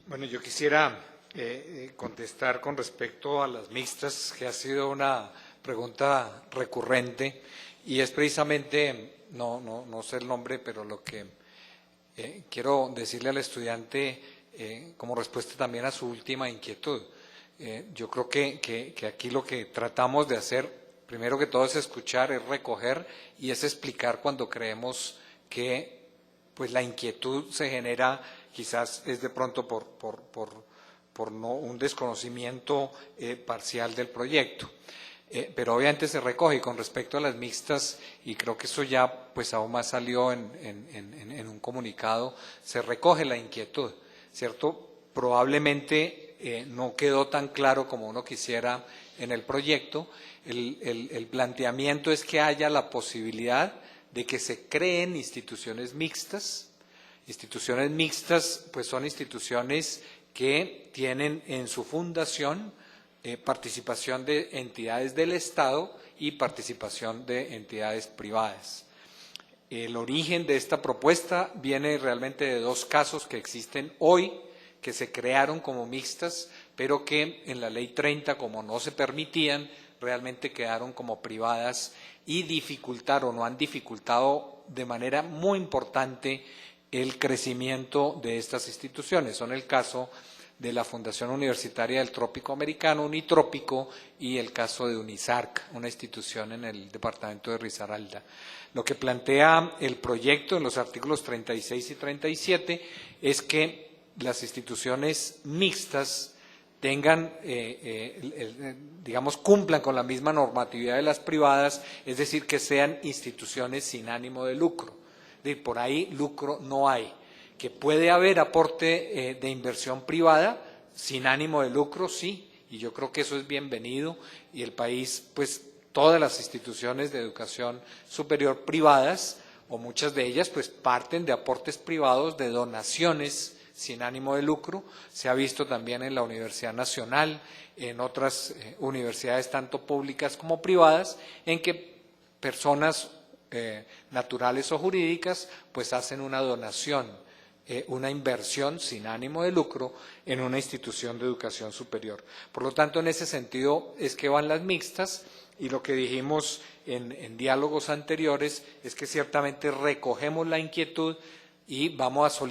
Bueno, yo quisiera contestar con respecto a las mixtas, que ha sido una pregunta recurrente y es precisamente, no sé el nombre, pero lo que quiero decirle al estudiante como respuesta también a su última inquietud. Yo creo que aquí lo que tratamos de hacer, primero que todo, es escuchar, es recoger y es explicar cuando creemos que pues la inquietud se genera, quizás es de pronto por no, un desconocimiento parcial del proyecto. Pero obviamente se recoge. Y con respecto a las mixtas, y creo que eso ya pues aún más salió en un comunicado, se recoge la inquietud, ¿cierto? Probablemente no quedó tan claro como uno quisiera en el proyecto. El planteamiento es que haya la posibilidad de que se creen instituciones mixtas. Instituciones mixtas pues son instituciones que tienen en su fundación participación de entidades del Estado y participación de entidades privadas. El origen de esta propuesta viene realmente de dos casos que existen hoy, que se crearon como mixtas, pero que en la Ley 30, como no se permitían, realmente quedaron como privadas y dificultaron o han dificultado de manera muy importante el crecimiento de estas instituciones. Son el caso de la Fundación Universitaria del Trópico Americano, Unitrópico, y el caso de Unisarc, una institución en el departamento de Risaralda. Lo que plantea el proyecto en los artículos 36 y 37 es que las instituciones mixtas tengan, digamos, cumplan con la misma normatividad de las privadas, es decir, que sean instituciones sin ánimo de lucro. Es decir, por ahí lucro no hay. Que puede haber aporte de inversión privada sin ánimo de lucro, sí, y yo creo que eso es bienvenido, y el país, pues todas las instituciones de educación superior privadas, o muchas de ellas, pues parten de aportes privados, de donaciones sin ánimo de lucro. Se ha visto también en la Universidad Nacional, en otras universidades tanto públicas como privadas, en que personas naturales o jurídicas pues hacen una donación, una inversión sin ánimo de lucro en una institución de educación superior. Por lo tanto, en ese sentido es que van las mixtas, y lo que dijimos en diálogos anteriores es que ciertamente recogemos la inquietud y vamos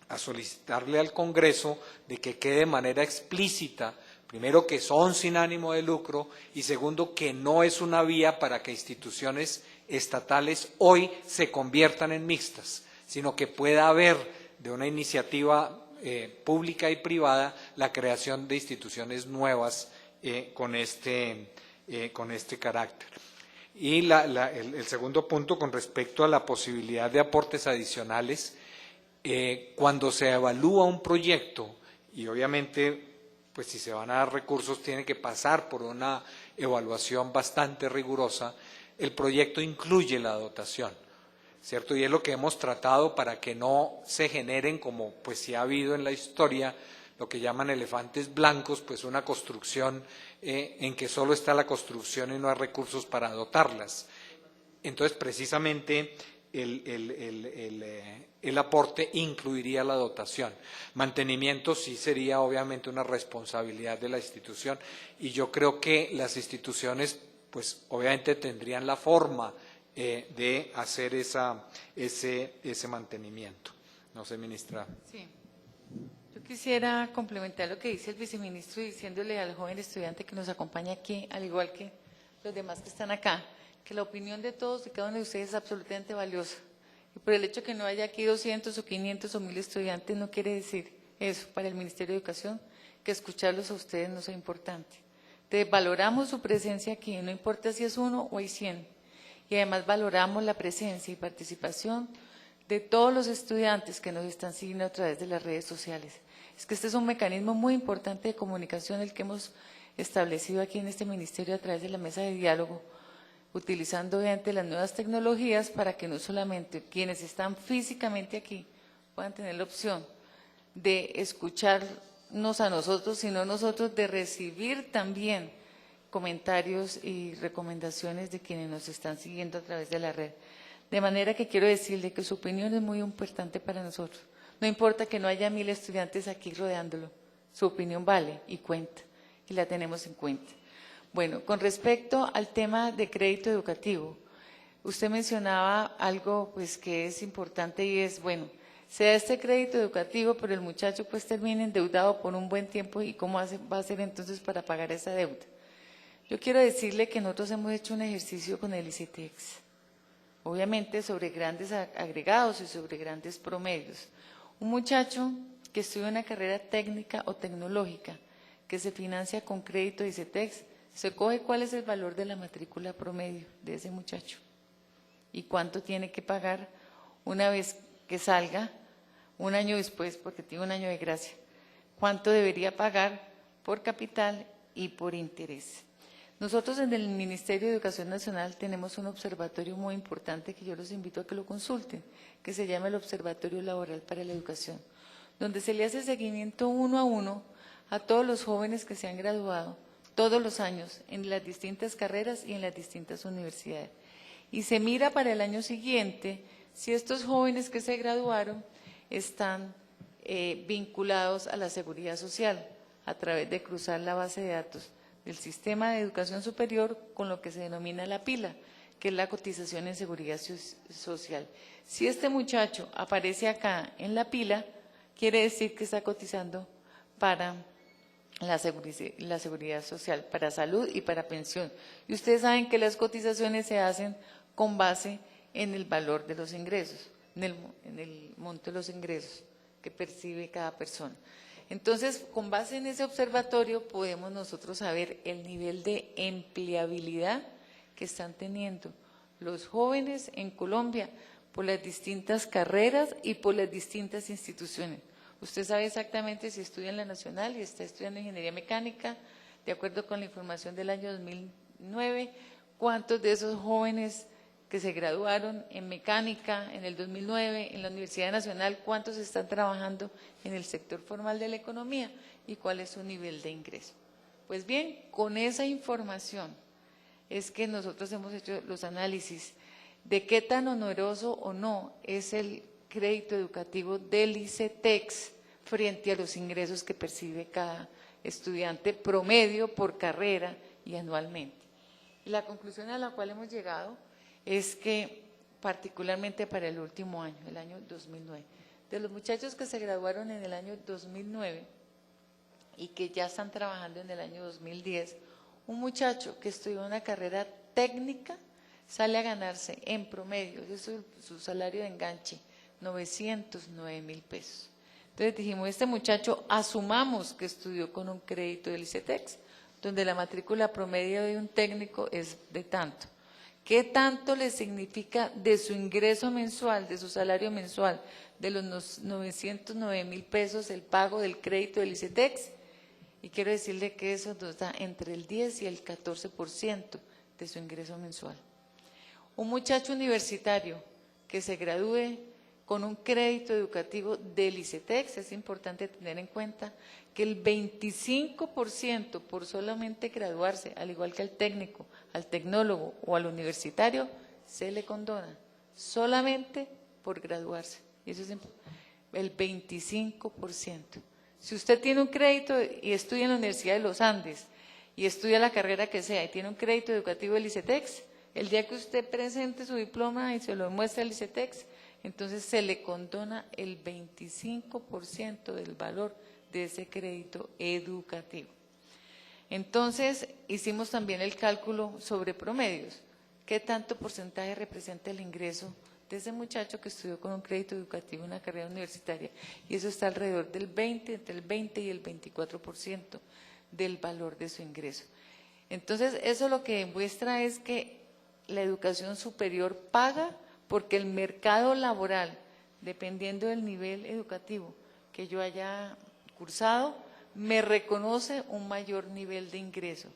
a solicitarle al Congreso de que quede de manera explícita, primero, que son sin ánimo de lucro, y segundo, que no es una vía para que instituciones estatales hoy se conviertan en mixtas, sino que pueda haber de una iniciativa pública y privada la creación de instituciones nuevas con este carácter. Y el segundo punto, con respecto a la posibilidad de aportes adicionales, cuando se evalúa un proyecto, y obviamente pues si se van a dar recursos tiene que pasar por una evaluación bastante rigurosa, el proyecto incluye la dotación, ¿cierto? Y es lo que hemos tratado para que no se generen, como pues sí ha habido en la historia, lo que llaman elefantes blancos, pues una construcción en que solo está la construcción y no hay recursos para dotarlas. Entonces, precisamente, el aporte incluiría la dotación. Mantenimiento sí sería obviamente una responsabilidad de la institución, y yo creo que las instituciones pues obviamente tendrían la forma de hacer ese mantenimiento. No sé, ministra. Sí. Yo quisiera complementar lo que dice el viceministro, diciéndole al joven estudiante que nos acompaña aquí, al igual que los demás que están acá, que la opinión de todos y cada uno de ustedes es absolutamente valiosa. Y por el hecho de que no haya aquí 200 o 500 o 1000 estudiantes, no quiere decir eso para el Ministerio de Educación, que escucharlos a ustedes no sea importante. Entonces, valoramos su presencia aquí, no importa si es 1 o hay 100. Y además valoramos la presencia y participación de todos los estudiantes que nos están siguiendo a través de las redes sociales. Es que este es un mecanismo muy importante de comunicación el que hemos establecido aquí en este ministerio a través de la mesa de diálogo, utilizando obviamente las nuevas tecnologías para que no solamente quienes están físicamente aquí puedan tener la opción de escucharnos a nosotros, sino nosotros de recibir también comentarios y recomendaciones de quienes nos están siguiendo a través de la red. De manera que quiero decirle que su opinión es muy importante para nosotros, No importa que no haya 1000 estudiantes aquí rodeándolo, su opinión vale y cuenta, y la tenemos en cuenta. Bueno, con respecto al tema de crédito educativo, usted mencionaba algo pues que es importante y es, bueno, se da este crédito educativo, pero el muchacho pues termina endeudado por un buen tiempo y ¿cómo va a hacer entonces para pagar esa deuda? Yo quiero decirle que nosotros hemos hecho un ejercicio con el ICETEX, obviamente sobre grandes agregados y sobre grandes promedios. Un muchacho que estudia una carrera técnica o tecnológica que se financia con crédito de ICETEX, se coge cuál es el valor de la matrícula promedio de ese muchacho y cuánto tiene que pagar una vez que salga, un año después, porque tiene un año de gracia, cuánto debería pagar por capital y por interés. Nosotros en el Ministerio de Educación Nacional tenemos un observatorio muy importante que yo los invito a que lo consulten, que se llama el Observatorio Laboral para la Educación, donde se le hace seguimiento 1 a 1 a todos los jóvenes que se han graduado todos los años en las distintas carreras y en las distintas universidades. Y se mira para el año siguiente si estos jóvenes que se graduaron están vinculados a la seguridad social a través de cruzar la base de datos del sistema de educación superior con lo que se denomina la pila, que es la cotización en seguridad social. Si este muchacho aparece acá en la pila, quiere decir que está cotizando para la seguridad social, para salud y para pensión. Y ustedes saben que las cotizaciones se hacen con base en el valor de los ingresos, en el monto de los ingresos que percibe cada persona. Entonces, con base en ese observatorio podemos nosotros saber el nivel de empleabilidad que están teniendo los jóvenes en Colombia por las distintas carreras y por las distintas instituciones. Usted sabe exactamente si estudia en la Nacional y está estudiando Ingeniería Mecánica, de acuerdo con la información del año 2009, cuántos de esos jóvenes que se graduaron en mecánica en el 2009 en la Universidad Nacional, cuántos están trabajando en el sector formal de la economía y cuál es su nivel de ingreso. Pues bien, con esa información es que nosotros hemos hecho los análisis de qué tan oneroso o no es el crédito educativo del ICETEX frente a los ingresos que percibe cada estudiante promedio por carrera y anualmente. La conclusión a la cual hemos llegado es que particularmente para el último año, el año 2009, de los muchachos que se graduaron en el año 2009 y que ya están trabajando en el año 2010, un muchacho que estudió una carrera técnica sale a ganarse en promedio, ese es su salario de enganche, 909,000 pesos. Entonces dijimos, este muchacho asumamos que estudió con un crédito del ICETEX, donde la matrícula promedio de un técnico es de tanto. ¿Qué tanto le significa de su ingreso mensual, de su salario mensual, de los 909,000 pesos el pago del crédito del ICETEX? Y quiero decirle que eso nos da entre el 10 y el 14% de su ingreso mensual. Un muchacho universitario que se gradúe con un crédito educativo del ICETEX, es importante tener en cuenta que el 25% por solamente graduarse, al igual que al técnico, al tecnólogo o al universitario, se le condona solamente por graduarse. Y eso es el 25%. Si usted tiene un crédito y estudia en la Universidad de los Andes y estudia la carrera que sea y tiene un crédito educativo del ICETEX, el día que usted presente su diploma y se lo muestre al ICETEX, entonces se le condona el 25% del valor de ese crédito educativo. Entonces, hicimos también el cálculo sobre promedios. ¿Qué tanto porcentaje representa el ingreso de ese muchacho que estudió con un crédito educativo en una carrera universitaria? Y eso está alrededor del entre el 20 y el 24% del valor de su ingreso. Entonces, eso lo que demuestra es que la educación superior paga porque el mercado laboral, dependiendo del nivel educativo que yo haya cursado, me reconoce un mayor nivel de ingreso.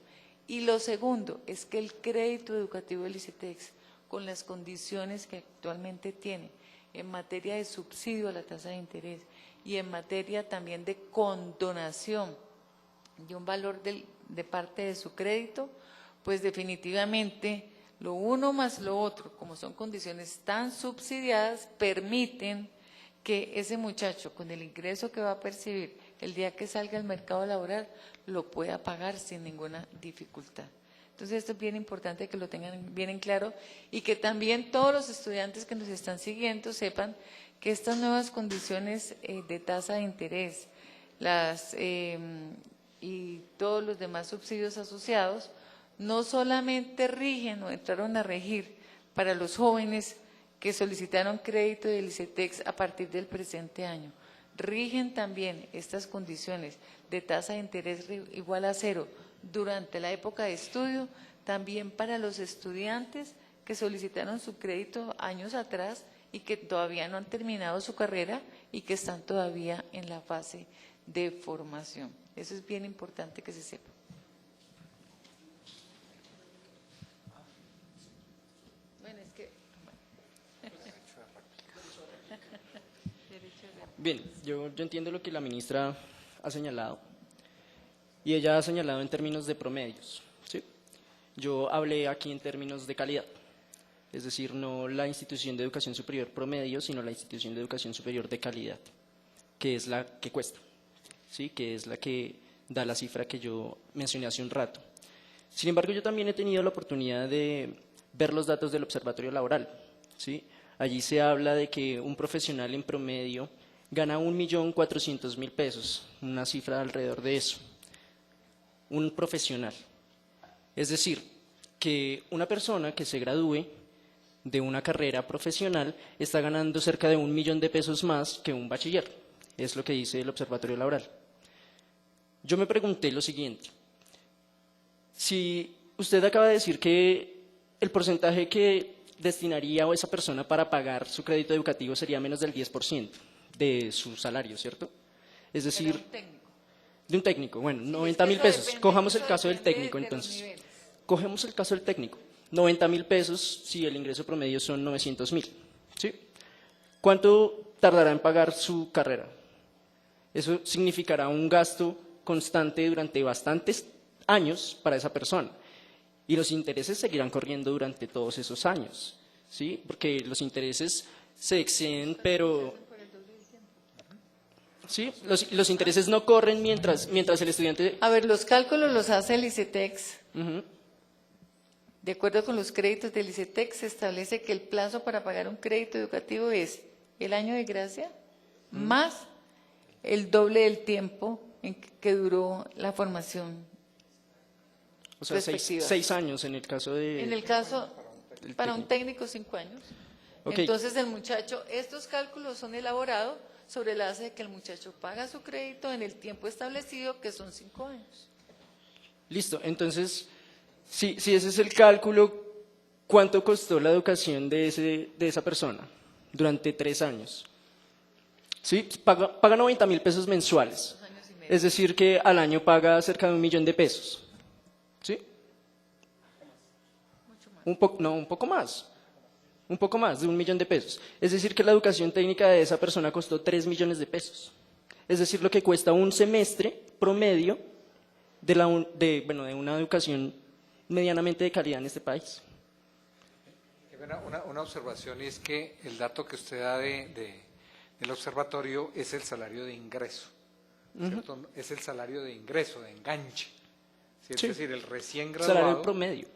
Y lo segundo es que el crédito educativo del ICETEX, con las condiciones que actualmente tiene en materia de subsidio a la tasa de interés y en materia también de condonación de un valor de parte de su crédito, pues definitivamente lo uno más lo otro, como son condiciones tan subsidiadas, permiten que ese muchacho con el ingreso que va a percibir el día que salga al mercado laboral lo pueda pagar sin ninguna dificultad. Entonces esto es bien importante que lo tengan bien en claro y que también todos los estudiantes que nos están siguiendo sepan que estas nuevas condiciones de tasa de interés y todos los demás subsidios asociados no solamente rigen o entraron a regir para los jóvenes que solicitaron crédito del ICETEX a partir del presente año, rigen también estas condiciones de tasa de interés igual a cero durante la época de estudio, también para los estudiantes que solicitaron su crédito años atrás y que todavía no han terminado su carrera y que están todavía en la fase de formación. Eso es bien importante que se sepa. Bueno, es que... Bien, yo entiendo lo que la ministra ha señalado y ella ha señalado en términos de promedios, ¿sí? Yo hablé aquí en términos de calidad, es decir, no la institución de educación superior promedio, sino la institución de educación superior de calidad, que es la que cuesta, ¿sí? Que es la que da la cifra que yo mencioné hace un rato. Sin embargo, yo también he tenido la oportunidad de ver los datos del Observatorio Laboral, ¿sí? Allí se habla de que un profesional en promedio gana 1.400.000 pesos, una cifra alrededor de eso. Un profesional. Es decir, que una persona que se gradúe de una carrera profesional está ganando cerca de 1.000.000 de pesos más que un bachiller. Es lo que dice el Observatorio Laboral. Yo me pregunté lo siguiente. Si usted acaba de decir que el porcentaje que destinaría a esa persona para pagar su crédito educativo sería menos del 10% de su salario, ¿cierto? Es decir, de un técnico, bueno, 90.000 pesos. Cojamos el caso del técnico, entonces. Cogemos el caso del técnico. 90.000 pesos si el ingreso promedio son 900.000, ¿sí? ¿Cuánto tardará en pagar su carrera? Eso significará un gasto constante durante bastantes años para esa persona. Y los intereses seguirán corriendo durante todos esos años, ¿sí? Porque los intereses se exceden, pero... ¿sí? Los intereses no corren mientras el estudiante... A ver, los cálculos los hace el ICETEX. Uh-huh. De acuerdo con los créditos del ICETEX, se establece que el plazo para pagar un crédito educativo es el año de gracia más el doble del tiempo en que duró la formación. O sea, 6 años en el caso de... En el caso, para un técnico, 5 años. Okay. Entonces, el muchacho, estos cálculos son elaborados sobre la base de que el muchacho paga su crédito en el tiempo establecido, que son 5 años. Listo, entonces, si ese es el cálculo, ¿cuánto costó la educación de esa persona durante 3 años? ¿Sí? Paga 90.000 pesos mensuales, es decir, que al año paga cerca de 1.000.000 de pesos. ¿Sí? Un poco más de 1.000.000 de pesos. Es decir, que la educación técnica de esa persona costó 3 millones de pesos. Es decir, lo que cuesta un semestre promedio de una educación medianamente de calidad en este país. Una observación es que el dato que usted da del observatorio es el salario de ingreso, ¿cierto? Uh-huh. Es el salario de ingreso, de enganche. ¿Sí? Es decir, el recién graduado. Salario promedio.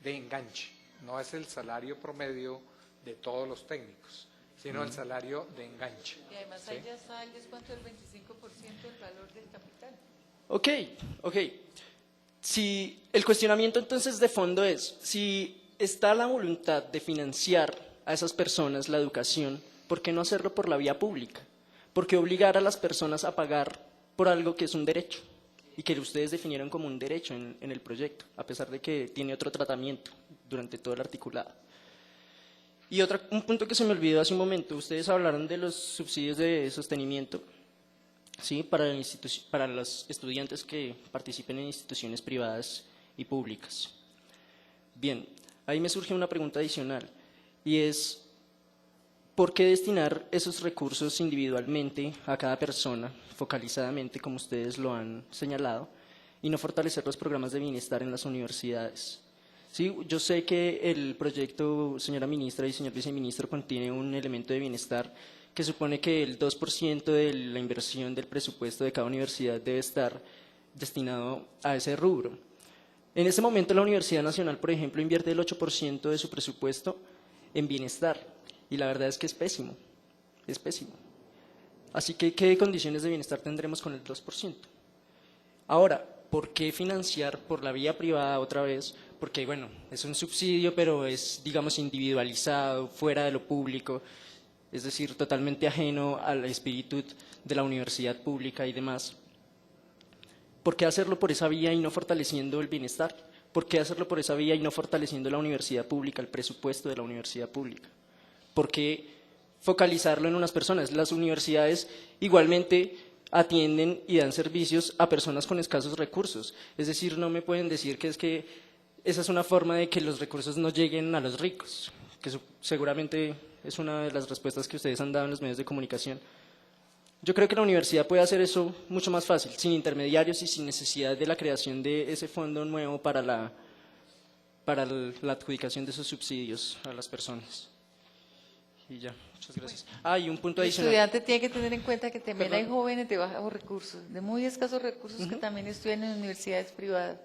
De enganche. No es el salario promedio de todos los técnicos, sino el salario de enganche. Y además ¿sí? ahí ya está el descuento del 25% del valor del capital. Ok. Si el cuestionamiento entonces de fondo es, si está la voluntad de financiar a esas personas la educación, ¿por qué no hacerlo por la vía pública? ¿Por qué obligar a las personas a pagar por algo que es un derecho? Y que ustedes definieron como un derecho en el proyecto, a pesar de que tiene otro tratamiento durante todo el articulado. Y un punto que se me olvidó hace un momento, ustedes hablaron de los subsidios de sostenimiento, ¿sí? Para los estudiantes que participen en instituciones privadas y públicas. Bien, ahí me surge una pregunta adicional, y es, ¿por qué destinar esos recursos individualmente a cada persona, focalizadamente, como ustedes lo han señalado, y no fortalecer los programas de bienestar en las universidades? Sí, yo sé que el proyecto, señora ministra y señor viceministro, contiene un elemento de bienestar que supone que el 2% de la inversión del presupuesto de cada universidad debe estar destinado a ese rubro. En este momento la Universidad Nacional, por ejemplo, invierte el 8% de su presupuesto en bienestar y la verdad es que es pésimo, es pésimo. Así que, ¿qué condiciones de bienestar tendremos con el 2%? Ahora, ¿por qué financiar por la vía privada otra vez? Porque, bueno, es un subsidio, pero es, digamos, individualizado, fuera de lo público, es decir, totalmente ajeno al espíritu de la universidad pública y demás. ¿Por qué hacerlo por esa vía y no fortaleciendo el bienestar? ¿Por qué hacerlo por esa vía y no fortaleciendo la universidad pública, el presupuesto de la universidad pública? ¿Por qué focalizarlo en unas personas? Las universidades igualmente atienden y dan servicios a personas con escasos recursos. Es decir, no me pueden decir que es que esa es una forma de que los recursos no lleguen a los ricos, que seguramente es una de las respuestas que ustedes han dado en los medios de comunicación. Yo creo que la universidad puede hacer eso mucho más fácil, sin intermediarios y sin necesidad de la creación de ese fondo nuevo para la adjudicación de esos subsidios a las personas. Y ya, muchas gracias. Y un punto El adicional. estudiante tiene que tener en cuenta que también Perdón. hay jóvenes de bajos recursos, de muy escasos recursos que también estudian en universidades privadas.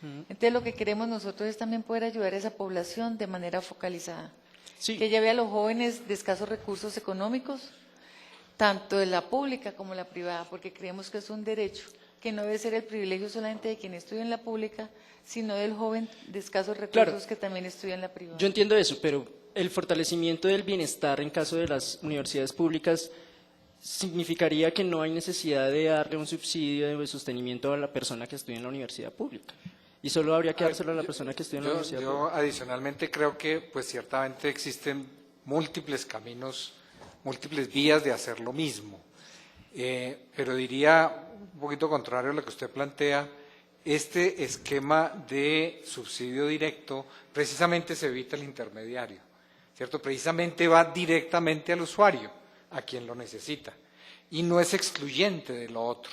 Entonces lo que queremos nosotros es también poder ayudar a esa población de manera focalizada. Sí. Que lleve a los jóvenes de escasos recursos económicos, tanto de la pública como la privada, porque creemos que es un derecho, que no debe ser el privilegio solamente de quien estudia en la pública, sino del joven de escasos recursos Claro. que también estudia en la privada. Yo entiendo eso, pero el fortalecimiento del bienestar en caso de las universidades públicas significaría que no hay necesidad de darle un subsidio de sostenimiento a la persona que estudia en la universidad pública. Y solo habría que dárselo a la persona que estudia en la universidad Yo pública. adicionalmente creo que pues ciertamente existen múltiples caminos, múltiples vías de hacer lo mismo. Pero diría un poquito contrario a lo que usted plantea, este esquema de subsidio directo precisamente se evita el intermediario, ¿cierto? Precisamente va directamente al usuario, a quien lo necesita, y no es excluyente de lo otro,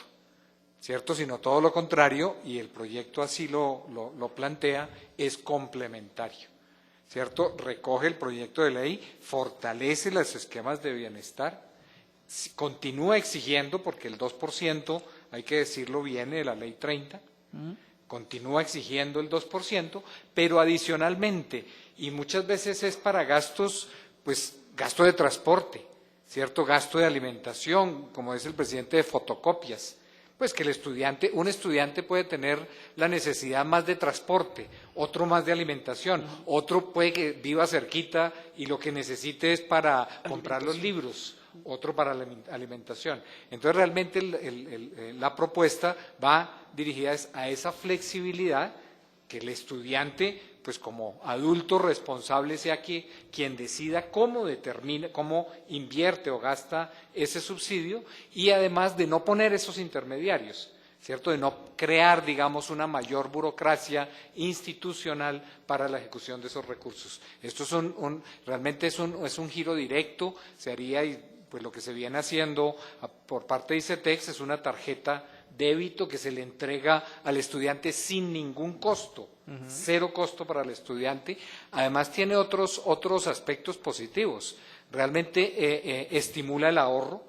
¿cierto? Sino todo lo contrario, y el proyecto así lo plantea, es complementario, ¿cierto? Recoge el proyecto de ley, fortalece los esquemas de bienestar, continúa exigiendo, porque el 2%, hay que decirlo, viene de la ley 30, continúa exigiendo el 2%, pero adicionalmente, y muchas veces es para gastos, pues gasto de transporte, ¿cierto? Gasto de alimentación, como dice el presidente, de fotocopias, pues que un estudiante puede tener la necesidad más de transporte, otro más de alimentación, otro puede que viva cerquita y lo que necesite es para comprar los libros, otro para la alimentación. Entonces realmente la propuesta va dirigida a esa flexibilidad, que el estudiante, pues como adulto responsable, sea quien decida cómo determina, cómo invierte o gasta ese subsidio, y además de no poner esos intermediarios, ¿cierto? De no crear, digamos, una mayor burocracia institucional para la ejecución de esos recursos. Esto realmente es un giro directo, se haría, y pues lo que se viene haciendo por parte de ICETEX es una tarjeta débito que se le entrega al estudiante sin ningún costo, cero costo para el estudiante. Además tiene otros aspectos positivos. Realmente estimula el ahorro,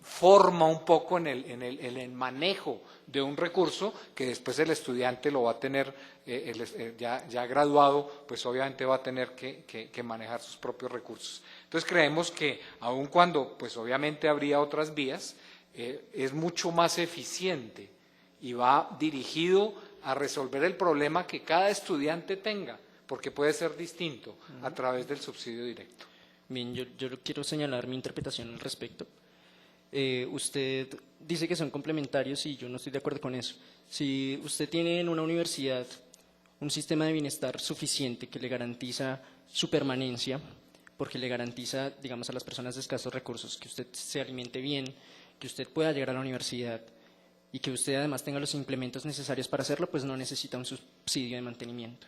forma un poco en el manejo de un recurso que después el estudiante lo va a tener, ya graduado, pues obviamente va a tener que manejar sus propios recursos. Entonces creemos que aun cuando pues obviamente habría otras vías, es mucho más eficiente y va dirigido a resolver el problema que cada estudiante tenga, porque puede ser distinto a través del subsidio directo. Bien, yo quiero señalar mi interpretación al respecto. Usted dice que son complementarios y yo no estoy de acuerdo con eso. Si usted tiene en una universidad un sistema de bienestar suficiente que le garantiza su permanencia, porque le garantiza, digamos, a las personas de escasos recursos que usted se alimente bien, que usted pueda llegar a la universidad y que usted además tenga los implementos necesarios para hacerlo, pues no necesita un subsidio de mantenimiento.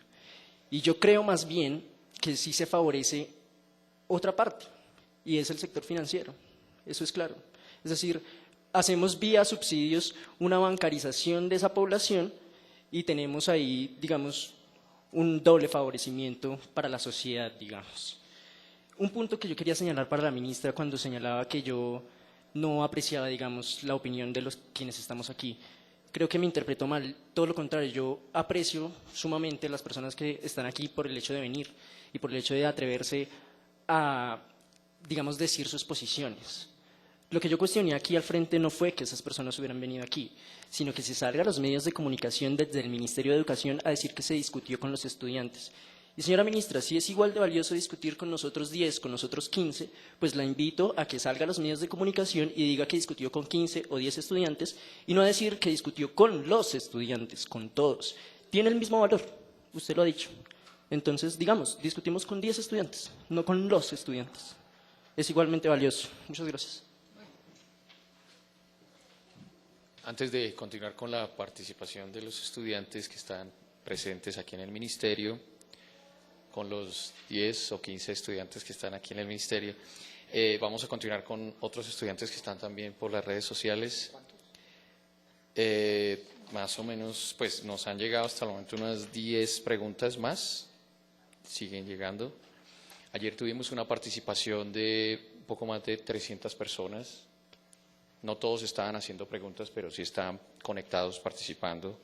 Y yo creo más bien que sí se favorece otra parte, y es el sector financiero, eso es claro. Es decir, hacemos vía subsidios una bancarización de esa población y tenemos ahí, digamos, un doble favorecimiento para la sociedad, digamos. Un punto que yo quería señalar para la ministra cuando señalaba que yo no apreciaba, digamos, la opinión de los quienes estamos aquí. Creo que me interpretó mal. Todo lo contrario, yo aprecio sumamente las personas que están aquí por el hecho de venir y por el hecho de atreverse a, digamos, decir sus posiciones. Lo que yo cuestioné aquí al frente no fue que esas personas hubieran venido aquí, sino que se salga a los medios de comunicación desde el Ministerio de Educación a decir que se discutió con los estudiantes. Y señora ministra, si es igual de valioso discutir con nosotros 10, con nosotros 15, pues la invito a que salga a los medios de comunicación y diga que discutió con 15 o 10 estudiantes y no a decir que discutió con los estudiantes, con todos. Tiene el mismo valor, usted lo ha dicho. Entonces, digamos, discutimos con 10 estudiantes, no con los estudiantes. Es igualmente valioso. Muchas gracias. Antes de continuar con la participación de los estudiantes que están presentes aquí en el Ministerio, con los 10 o 15 estudiantes que están aquí en el Ministerio, vamos a continuar con otros estudiantes que están también por las redes sociales. Más o menos, pues nos han llegado hasta el momento unas 10 preguntas más, siguen llegando. Ayer tuvimos una participación de un poco más de 300 personas. No todos estaban haciendo preguntas, pero sí estaban conectados, participando.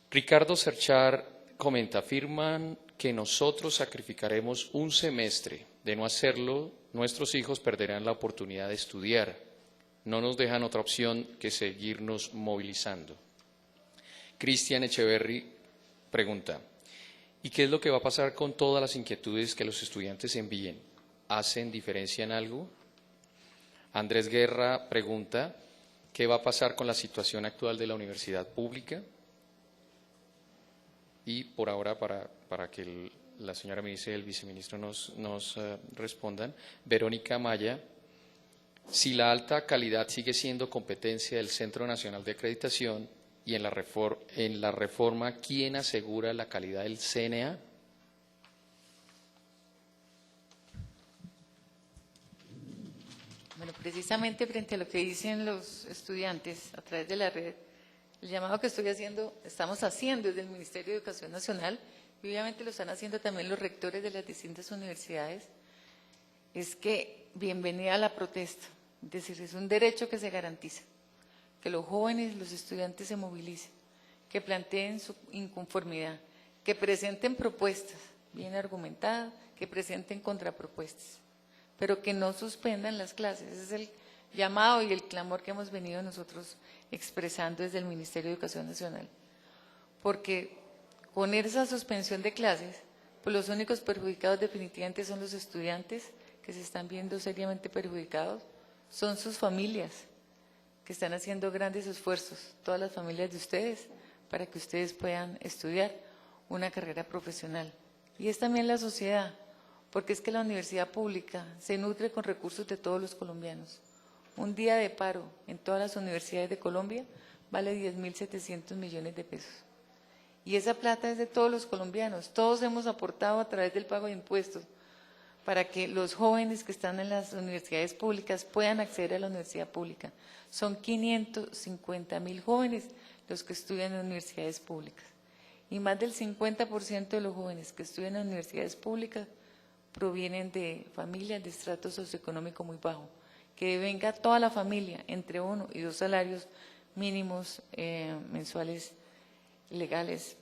Ricardo Serchar comenta, afirman que nosotros sacrificaremos un semestre. De no hacerlo, nuestros hijos perderán la oportunidad de estudiar. No nos dejan otra opción que seguirnos movilizando. Cristian Echeverry pregunta, ¿y qué es lo que va a pasar con todas las inquietudes que los estudiantes envíen? ¿Hacen diferencia en algo? Andrés Guerra pregunta, ¿qué va a pasar con la situación actual de la universidad pública? Y por ahora, para que la señora ministra y el viceministro nos respondan, Verónica Maya, si la alta calidad sigue siendo competencia del Centro Nacional de Acreditación y en la reforma, ¿quién asegura la calidad del CNA? Bueno, precisamente frente a lo que dicen los estudiantes a través de la red, el llamado que estamos haciendo desde el Ministerio de Educación Nacional, y obviamente lo están haciendo también los rectores de las distintas universidades, es que bienvenida a la protesta. Es decir, es un derecho que se garantiza, que los jóvenes, los estudiantes se movilicen, que planteen su inconformidad, que presenten propuestas bien argumentadas, que presenten contrapropuestas, pero que no suspendan las clases. Ese es el llamado y el clamor que hemos venido nosotros expresando desde el Ministerio de Educación Nacional. Porque con esa suspensión de clases, pues los únicos perjudicados definitivamente son los estudiantes que se están viendo seriamente perjudicados, son sus familias, que están haciendo grandes esfuerzos, todas las familias de ustedes, para que ustedes puedan estudiar una carrera profesional. Y es también la sociedad, porque es que la universidad pública se nutre con recursos de todos los colombianos. Un día de paro en todas las universidades de Colombia vale 10.700 millones de pesos. Y esa plata es de todos los colombianos. Todos hemos aportado a través del pago de impuestos para que los jóvenes que están en las universidades públicas puedan acceder a la universidad pública. Son 550.000 jóvenes los que estudian en universidades públicas. Y más del 50% de los jóvenes que estudian en universidades públicas provienen de familias de estrato socioeconómico muy bajo, que venga toda la familia entre 1 y 2 salarios mínimos mensuales legales.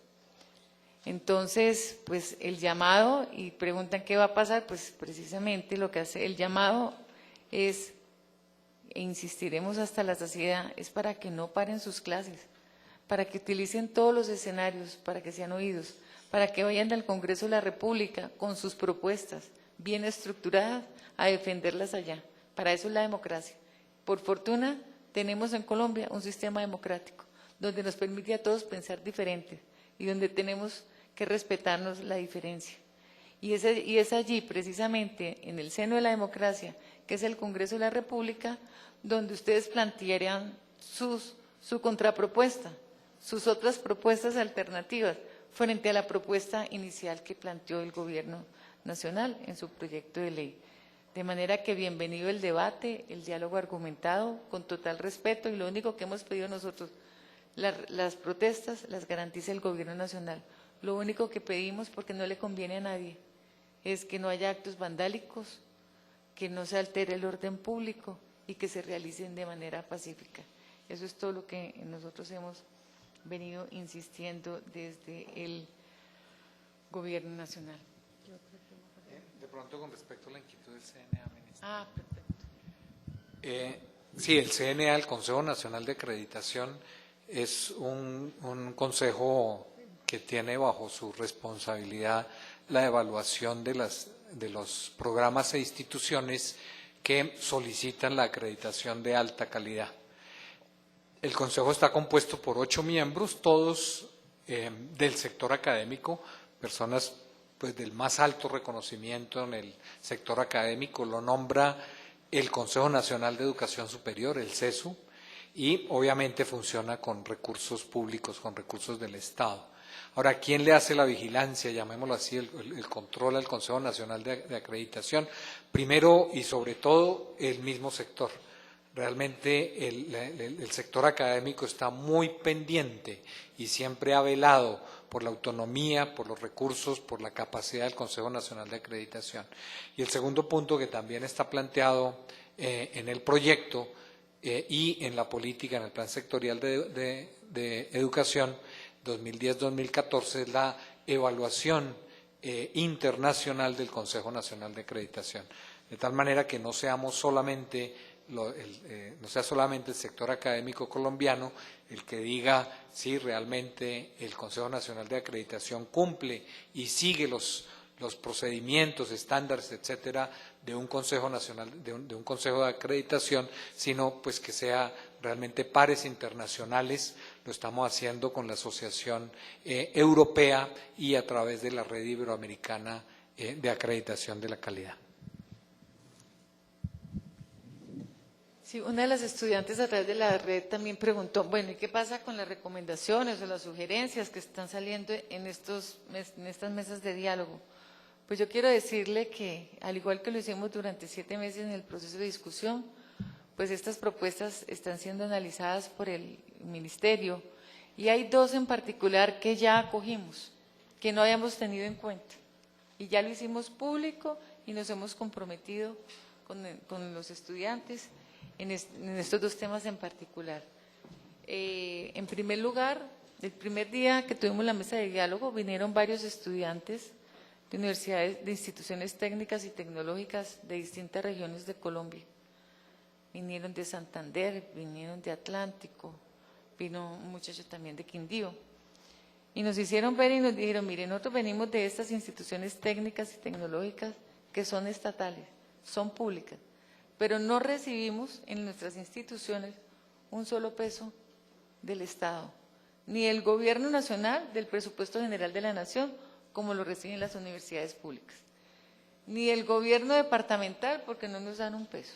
Entonces, pues el llamado, y preguntan qué va a pasar, pues precisamente lo que hace el llamado es, e insistiremos hasta la saciedad, es para que no paren sus clases, para que utilicen todos los escenarios, para que sean oídos, para que vayan al Congreso de la República con sus propuestas bien estructuradas a defenderlas allá. Para eso es la democracia. Por fortuna, tenemos en Colombia un sistema democrático donde nos permite a todos pensar diferente y donde tenemos que respetarnos la diferencia. Y es allí, precisamente, en el seno de la democracia, que es el Congreso de la República, donde ustedes plantearían su contrapropuesta, sus otras propuestas alternativas, frente a la propuesta inicial que planteó el Gobierno Nacional en su proyecto de ley. De manera que bienvenido el debate, el diálogo argumentado, con total respeto, y lo único que hemos pedido nosotros, las protestas las garantiza el Gobierno Nacional. Lo único que pedimos, porque no le conviene a nadie, es que no haya actos vandálicos, que no se altere el orden público y que se realicen de manera pacífica. Eso es todo lo que nosotros hemos venido insistiendo desde el Gobierno Nacional. De pronto, con respecto a la inquietud del CNA, ministra. Perfecto. Sí, el CNA, el Consejo Nacional de Acreditación, es un consejo que tiene bajo su responsabilidad la evaluación de los programas e instituciones que solicitan la acreditación de alta calidad. El Consejo está compuesto por 8 miembros, todos del sector académico, personas pues del más alto reconocimiento en el sector académico. Lo nombra el Consejo Nacional de Educación Superior, el CESU, y obviamente funciona con recursos públicos, con recursos del Estado. Ahora, ¿quién le hace la vigilancia, llamémoslo así, el control al Consejo Nacional de Acreditación? Primero y sobre todo, el mismo sector. Realmente el sector académico está muy pendiente y siempre ha velado por la autonomía, por los recursos, por la capacidad del Consejo Nacional de Acreditación. Y el segundo punto que también está planteado en el proyecto y en la política, en el plan sectorial de educación 2010-2014 es la evaluación internacional del Consejo Nacional de Acreditación, de tal manera que no seamos solamente no sea solamente el sector académico colombiano el que diga si realmente el Consejo Nacional de Acreditación cumple y sigue los procedimientos, estándares, etcétera, de un Consejo Nacional, de un Consejo de Acreditación, sino pues que sea realmente pares internacionales. Lo estamos haciendo con la Asociación Europea y a través de la Red Iberoamericana de Acreditación de la Calidad. Sí, una de las estudiantes a través de la red también preguntó, bueno, ¿y qué pasa con las recomendaciones o las sugerencias que están saliendo en estas mesas de diálogo? Pues yo quiero decirle que, al igual que lo hicimos durante 7 meses en el proceso de discusión, pues estas propuestas están siendo analizadas por el Ministerio y hay 2 en particular que ya acogimos, que no habíamos tenido en cuenta. Y ya lo hicimos público y nos hemos comprometido con los estudiantes en estos 2 temas en particular. En primer lugar, el primer día que tuvimos la mesa de diálogo, vinieron varios estudiantes de universidades, de instituciones técnicas y tecnológicas de distintas regiones de Colombia. Vinieron de Santander, vinieron de Atlántico, vino un muchacho también de Quindío. Y nos hicieron ver y nos dijeron, miren, nosotros venimos de estas instituciones técnicas y tecnológicas que son estatales, son públicas, pero no recibimos en nuestras instituciones un solo peso del Estado, ni del Gobierno Nacional, del Presupuesto General de la Nación, como lo reciben las universidades públicas, ni el Gobierno departamental, porque no nos dan un peso,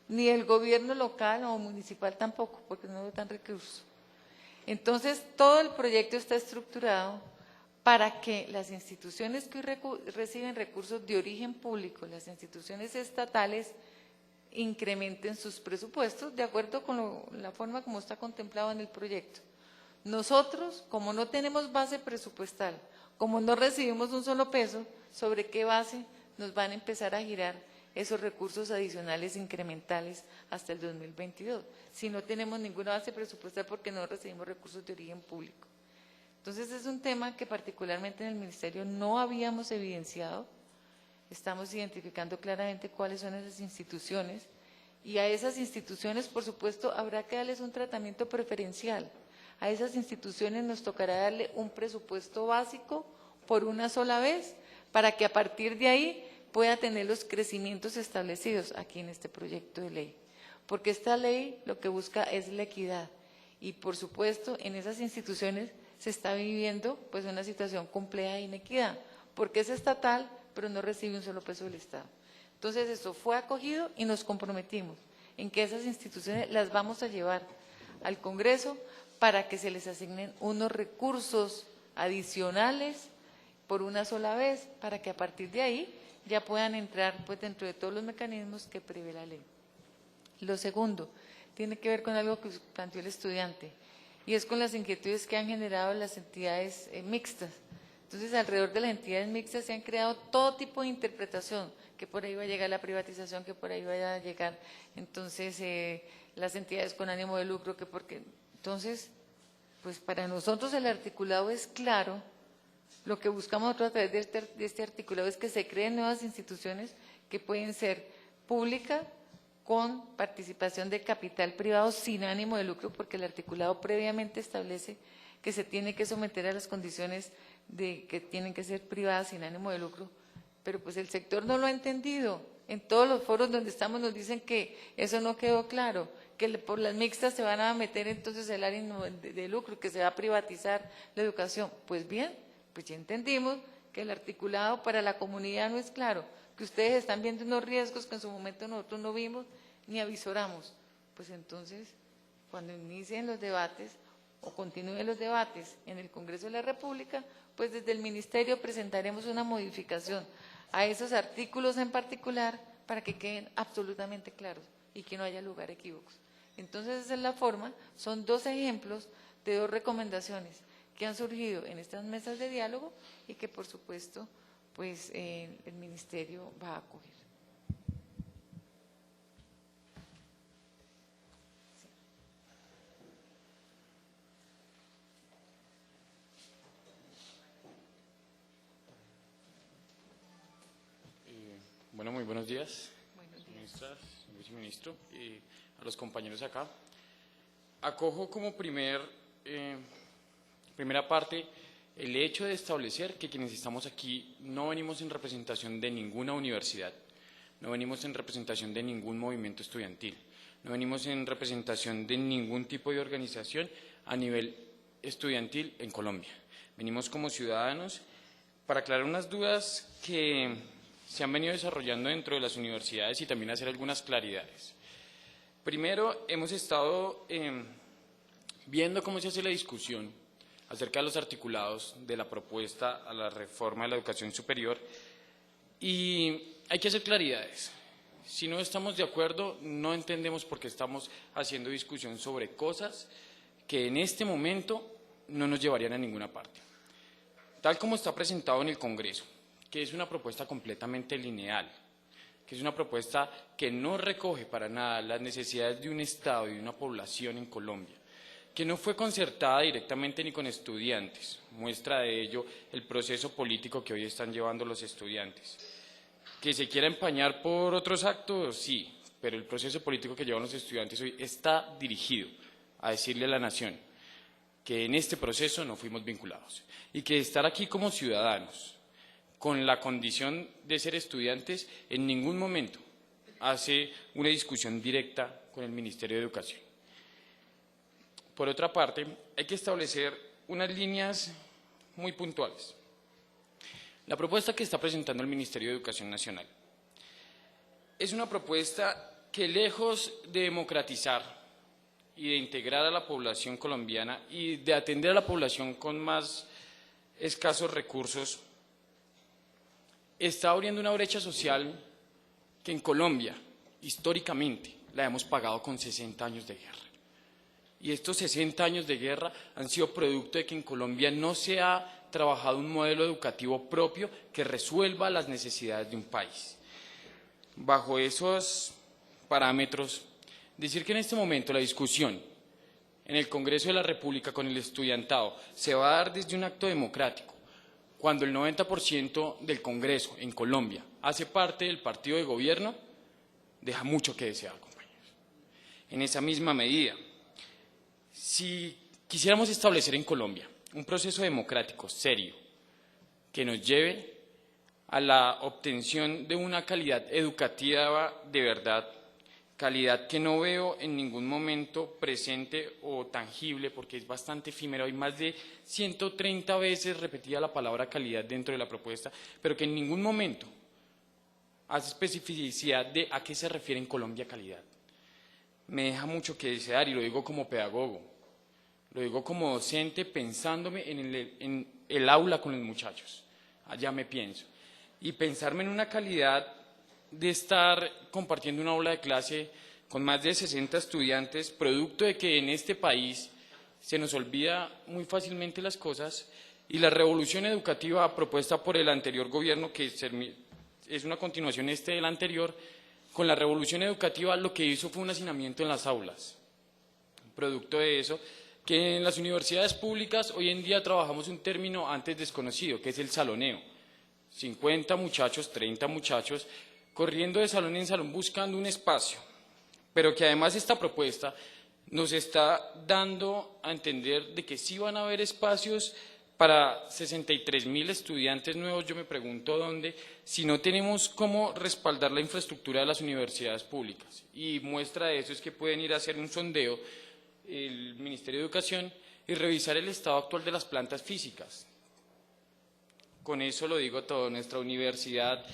ni el Gobierno local o municipal tampoco, porque no nos dan recursos. Entonces, todo el proyecto está estructurado para que las instituciones que hoy reciben recursos de origen público, las instituciones estatales, incrementen sus presupuestos de acuerdo con la forma como está contemplado en el proyecto. Nosotros, como no tenemos base presupuestal, como no recibimos un solo peso, ¿sobre qué base nos van a empezar a girar esos recursos adicionales incrementales hasta el 2022? Si no tenemos ninguna base presupuestal porque no recibimos recursos de origen público. Entonces es un tema que particularmente en el Ministerio no habíamos evidenciado. Estamos identificando claramente cuáles son esas instituciones y a esas instituciones, por supuesto, habrá que darles un tratamiento preferencial. A esas instituciones nos tocará darle un presupuesto básico por una sola vez para que a partir de ahí pueda tener los crecimientos establecidos aquí en este proyecto de ley. Porque esta ley lo que busca es la equidad y, por supuesto, en esas instituciones se está viviendo pues una situación compleja de inequidad, porque es estatal, pero no recibe un solo peso del Estado. Entonces, esto fue acogido y nos comprometimos en que esas instituciones las vamos a llevar al Congreso para que se les asignen unos recursos adicionales por una sola vez, para que a partir de ahí ya puedan entrar pues dentro de todos los mecanismos que prevé la ley. Lo segundo tiene que ver con algo que planteó el estudiante, y es con las inquietudes que han generado las entidades mixtas Entonces, alrededor de las entidades mixtas se han creado todo tipo de interpretación, que por ahí va a llegar la privatización, que por ahí vaya a llegar, entonces, las entidades con ánimo de lucro, que porque… Entonces, pues para nosotros el articulado es claro. Lo que buscamos nosotros a través de este articulado es que se creen nuevas instituciones que pueden ser públicas con participación de capital privado sin ánimo de lucro, porque el articulado previamente establece que se tiene que someter a las condiciones de que tienen que ser privadas sin ánimo de lucro, pero pues el sector no lo ha entendido. En todos los foros donde estamos nos dicen que eso no quedó claro, que por las mixtas se van a meter entonces el ánimo de lucro, que se va a privatizar la educación. Pues bien, pues ya entendimos que el articulado para la comunidad no es claro, que ustedes están viendo unos riesgos que en su momento nosotros no vimos ni avisoramos. Pues entonces, cuando inicien los debates o continúen los debates en el Congreso de la República, pues desde el Ministerio presentaremos una modificación a esos artículos en particular para que queden absolutamente claros y que no haya lugar a equívocos. Entonces, esa es la forma, son 2 ejemplos de 2 recomendaciones que han surgido en estas mesas de diálogo y que, por supuesto, pues el Ministerio va a acoger. Bueno, muy buenos días, Buenos días. ministras, señor viceministro, y a los compañeros acá. Acojo como primera parte el hecho de establecer que quienes estamos aquí no venimos en representación de ninguna universidad, no venimos en representación de ningún movimiento estudiantil, no venimos en representación de ningún tipo de organización a nivel estudiantil en Colombia. Venimos como ciudadanos para aclarar unas dudas que se han venido desarrollando dentro de las universidades y también hacer algunas claridades. Primero, hemos estado viendo cómo se hace la discusión acerca de los articulados de la propuesta a la reforma de la educación superior y hay que hacer claridades. Si no estamos de acuerdo, no entendemos por qué estamos haciendo discusión sobre cosas que en este momento no nos llevarían a ninguna parte. Tal como está presentado en el Congreso, que es una propuesta completamente lineal, que es una propuesta que no recoge para nada las necesidades de un Estado y de una población en Colombia, que no fue concertada directamente ni con estudiantes, muestra de ello el proceso político que hoy están llevando los estudiantes. Que se quiera empañar por otros actos, sí, pero el proceso político que llevan los estudiantes hoy está dirigido a decirle a la nación que en este proceso no fuimos vinculados y que estar aquí como ciudadanos con la condición de ser estudiantes en ningún momento hace una discusión directa con el Ministerio de Educación. Por otra parte, hay que establecer unas líneas muy puntuales. La propuesta que está presentando el Ministerio de Educación Nacional es una propuesta que, lejos de democratizar y de integrar a la población colombiana y de atender a la población con más escasos recursos, está abriendo una brecha social que en Colombia, históricamente, la hemos pagado con 60 años de guerra. Y estos 60 años de guerra han sido producto de que en Colombia no se ha trabajado un modelo educativo propio que resuelva las necesidades de un país. Bajo esos parámetros, decir que en este momento la discusión en el Congreso de la República con el estudiantado se va a dar desde un acto democrático, cuando el 90% del Congreso en Colombia hace parte del partido de gobierno, deja mucho que desear, compañeros. En esa misma medida, si quisiéramos establecer en Colombia un proceso democrático serio que nos lleve a la obtención de una calidad educativa de verdad, calidad que no veo en ningún momento presente o tangible porque es bastante efímero, hay más de 130 veces repetida la palabra calidad dentro de la propuesta, pero que en ningún momento hace especificidad de a qué se refiere en Colombia calidad. Me deja mucho que desear y lo digo como pedagogo, lo digo como docente pensándome en el aula con los muchachos, allá me pienso, y pensarme en una calidad de estar compartiendo una aula de clase con más de 60 estudiantes, producto de que en este país se nos olvida muy fácilmente las cosas, Y la revolución educativa propuesta por el anterior gobierno, que es una continuación del anterior, con la revolución educativa lo que hizo fue un hacinamiento en las aulas. Producto de eso, que en las universidades públicas hoy en día trabajamos un término antes desconocido, que es el saloneo. 50 muchachos, 30 muchachos, corriendo de salón en salón buscando un espacio. Pero que además esta propuesta nos está dando a entender de que sí van a haber espacios para 63.000 estudiantes nuevos. Yo me pregunto dónde, si no tenemos cómo respaldar la infraestructura de las universidades públicas. Y muestra de eso es que pueden ir a hacer un sondeo el Ministerio de Educación y revisar el estado actual de las plantas físicas. Con eso lo digo todo. Nuestra universidad,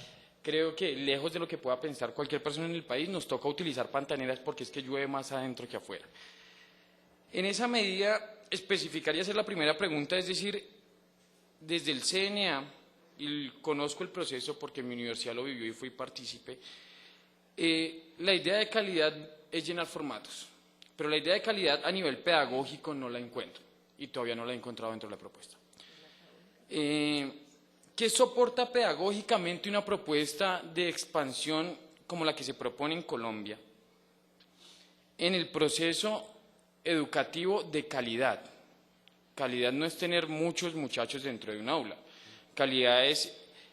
creo que lejos de lo que pueda pensar cualquier persona en el país, nos toca utilizar pantaneras porque es que llueve más adentro que afuera. En esa medida, especificar y hacer la primera pregunta, es decir, desde el CNA, y conozco el proceso porque mi universidad lo vivió y fui partícipe, la idea de calidad es llenar formatos, pero la idea de calidad a nivel pedagógico no la encuentro y todavía no la he encontrado dentro de la propuesta. ¿Qué soporta pedagógicamente una propuesta de expansión como la que se propone en Colombia en el proceso educativo de calidad? Calidad no es tener muchos muchachos dentro de un aula. Calidad es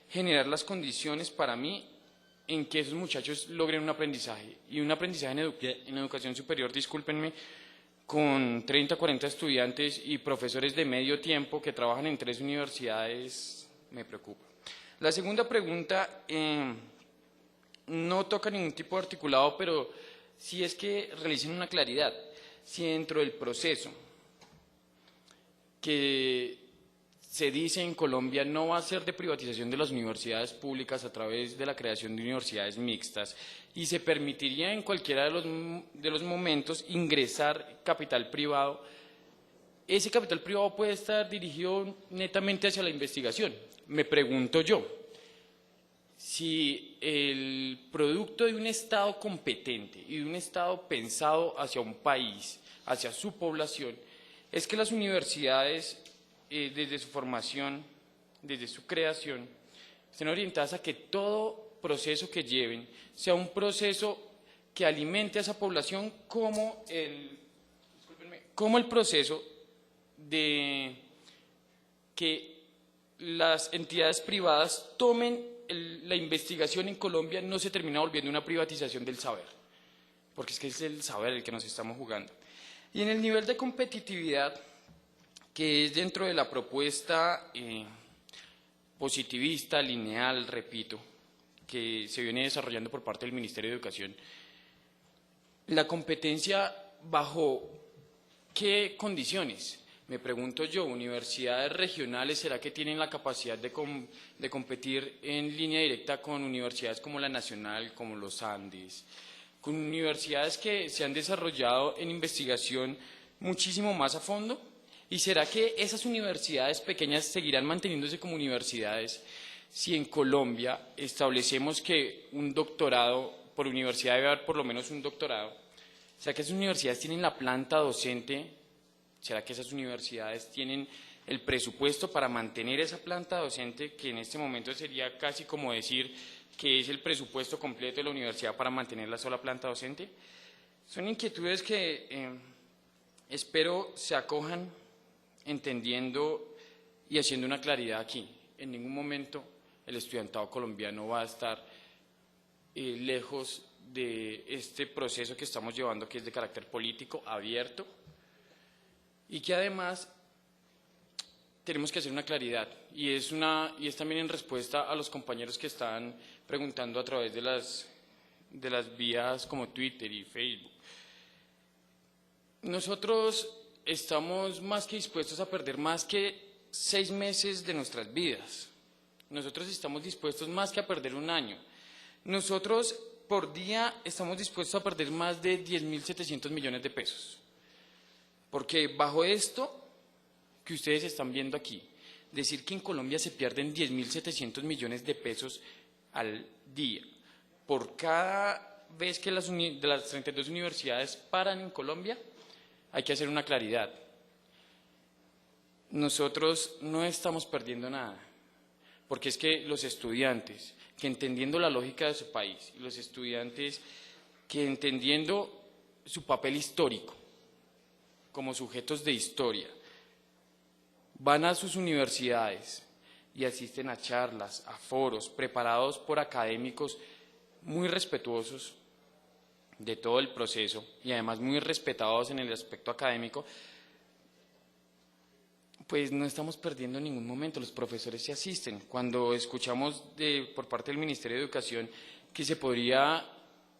generar las condiciones para mí en que esos muchachos logren un aprendizaje. Y un aprendizaje en educación superior, discúlpenme, con 30, 40 estudiantes y profesores de medio tiempo que trabajan en 3 universidades, me preocupa. La segunda pregunta no toca ningún tipo de articulado, pero sí es que realicen una claridad. Si dentro del proceso que se dice en Colombia no va a ser de privatización de las universidades públicas a través de la creación de universidades mixtas y se permitiría en cualquiera de los momentos ingresar capital privado, ese capital privado puede estar dirigido netamente hacia la investigación. Me pregunto yo, si el producto de un Estado competente y de un Estado pensado hacia un país, hacia su población, es que las universidades, desde su formación, desde su creación, estén orientadas a que todo proceso que lleven sea un proceso que alimente a esa población como el proceso de que las entidades privadas tomen la investigación en Colombia. No se termina volviendo una privatización del saber, porque es que es el saber el que nos estamos jugando. Y en el nivel de competitividad, que es dentro de la propuesta positivista, lineal, repito, que se viene desarrollando por parte del Ministerio de Educación, la competencia bajo ¿qué condiciones? Me pregunto yo, ¿universidades regionales será que tienen la capacidad de competir en línea directa con universidades como la Nacional, como los Andes, con universidades que se han desarrollado en investigación muchísimo más a fondo? ¿Y será que esas universidades pequeñas seguirán manteniéndose como universidades si en Colombia establecemos que un doctorado, por universidad debe haber por lo menos un doctorado? ¿Será que esas universidades tienen la planta docente? ¿Será que esas universidades tienen el presupuesto para mantener esa planta docente, que en este momento sería casi como decir que es el presupuesto completo de la universidad para mantener la sola planta docente? Son inquietudes que espero se acojan entendiendo y haciendo una claridad aquí. En ningún momento el estudiantado colombiano va a estar lejos de este proceso que estamos llevando, que es de carácter político, abierto, y que además tenemos que hacer una claridad, y es también en respuesta a los compañeros que están preguntando a través de las vías como Twitter y Facebook. Nosotros estamos más que dispuestos a perder más que 6 meses de nuestras vidas. Nosotros estamos dispuestos más que a perder un año. Nosotros por día estamos dispuestos a perder más de 10.700 millones de pesos. Porque bajo esto que ustedes están viendo aquí, decir que en Colombia se pierden 10.700 millones de pesos al día por cada vez que las 32 universidades paran en Colombia, hay que hacer una claridad. nosotros no estamos perdiendo nada, porque es que los estudiantes que entendiendo la lógica de su país y los estudiantes que entendiendo su papel histórico como sujetos de historia, van a sus universidades y asisten a charlas, a foros preparados por académicos muy respetuosos de todo el proceso y además muy respetados en el aspecto académico, pues no estamos perdiendo en ningún momento, los profesores se asisten. Cuando escuchamos por parte del Ministerio de Educación que se podría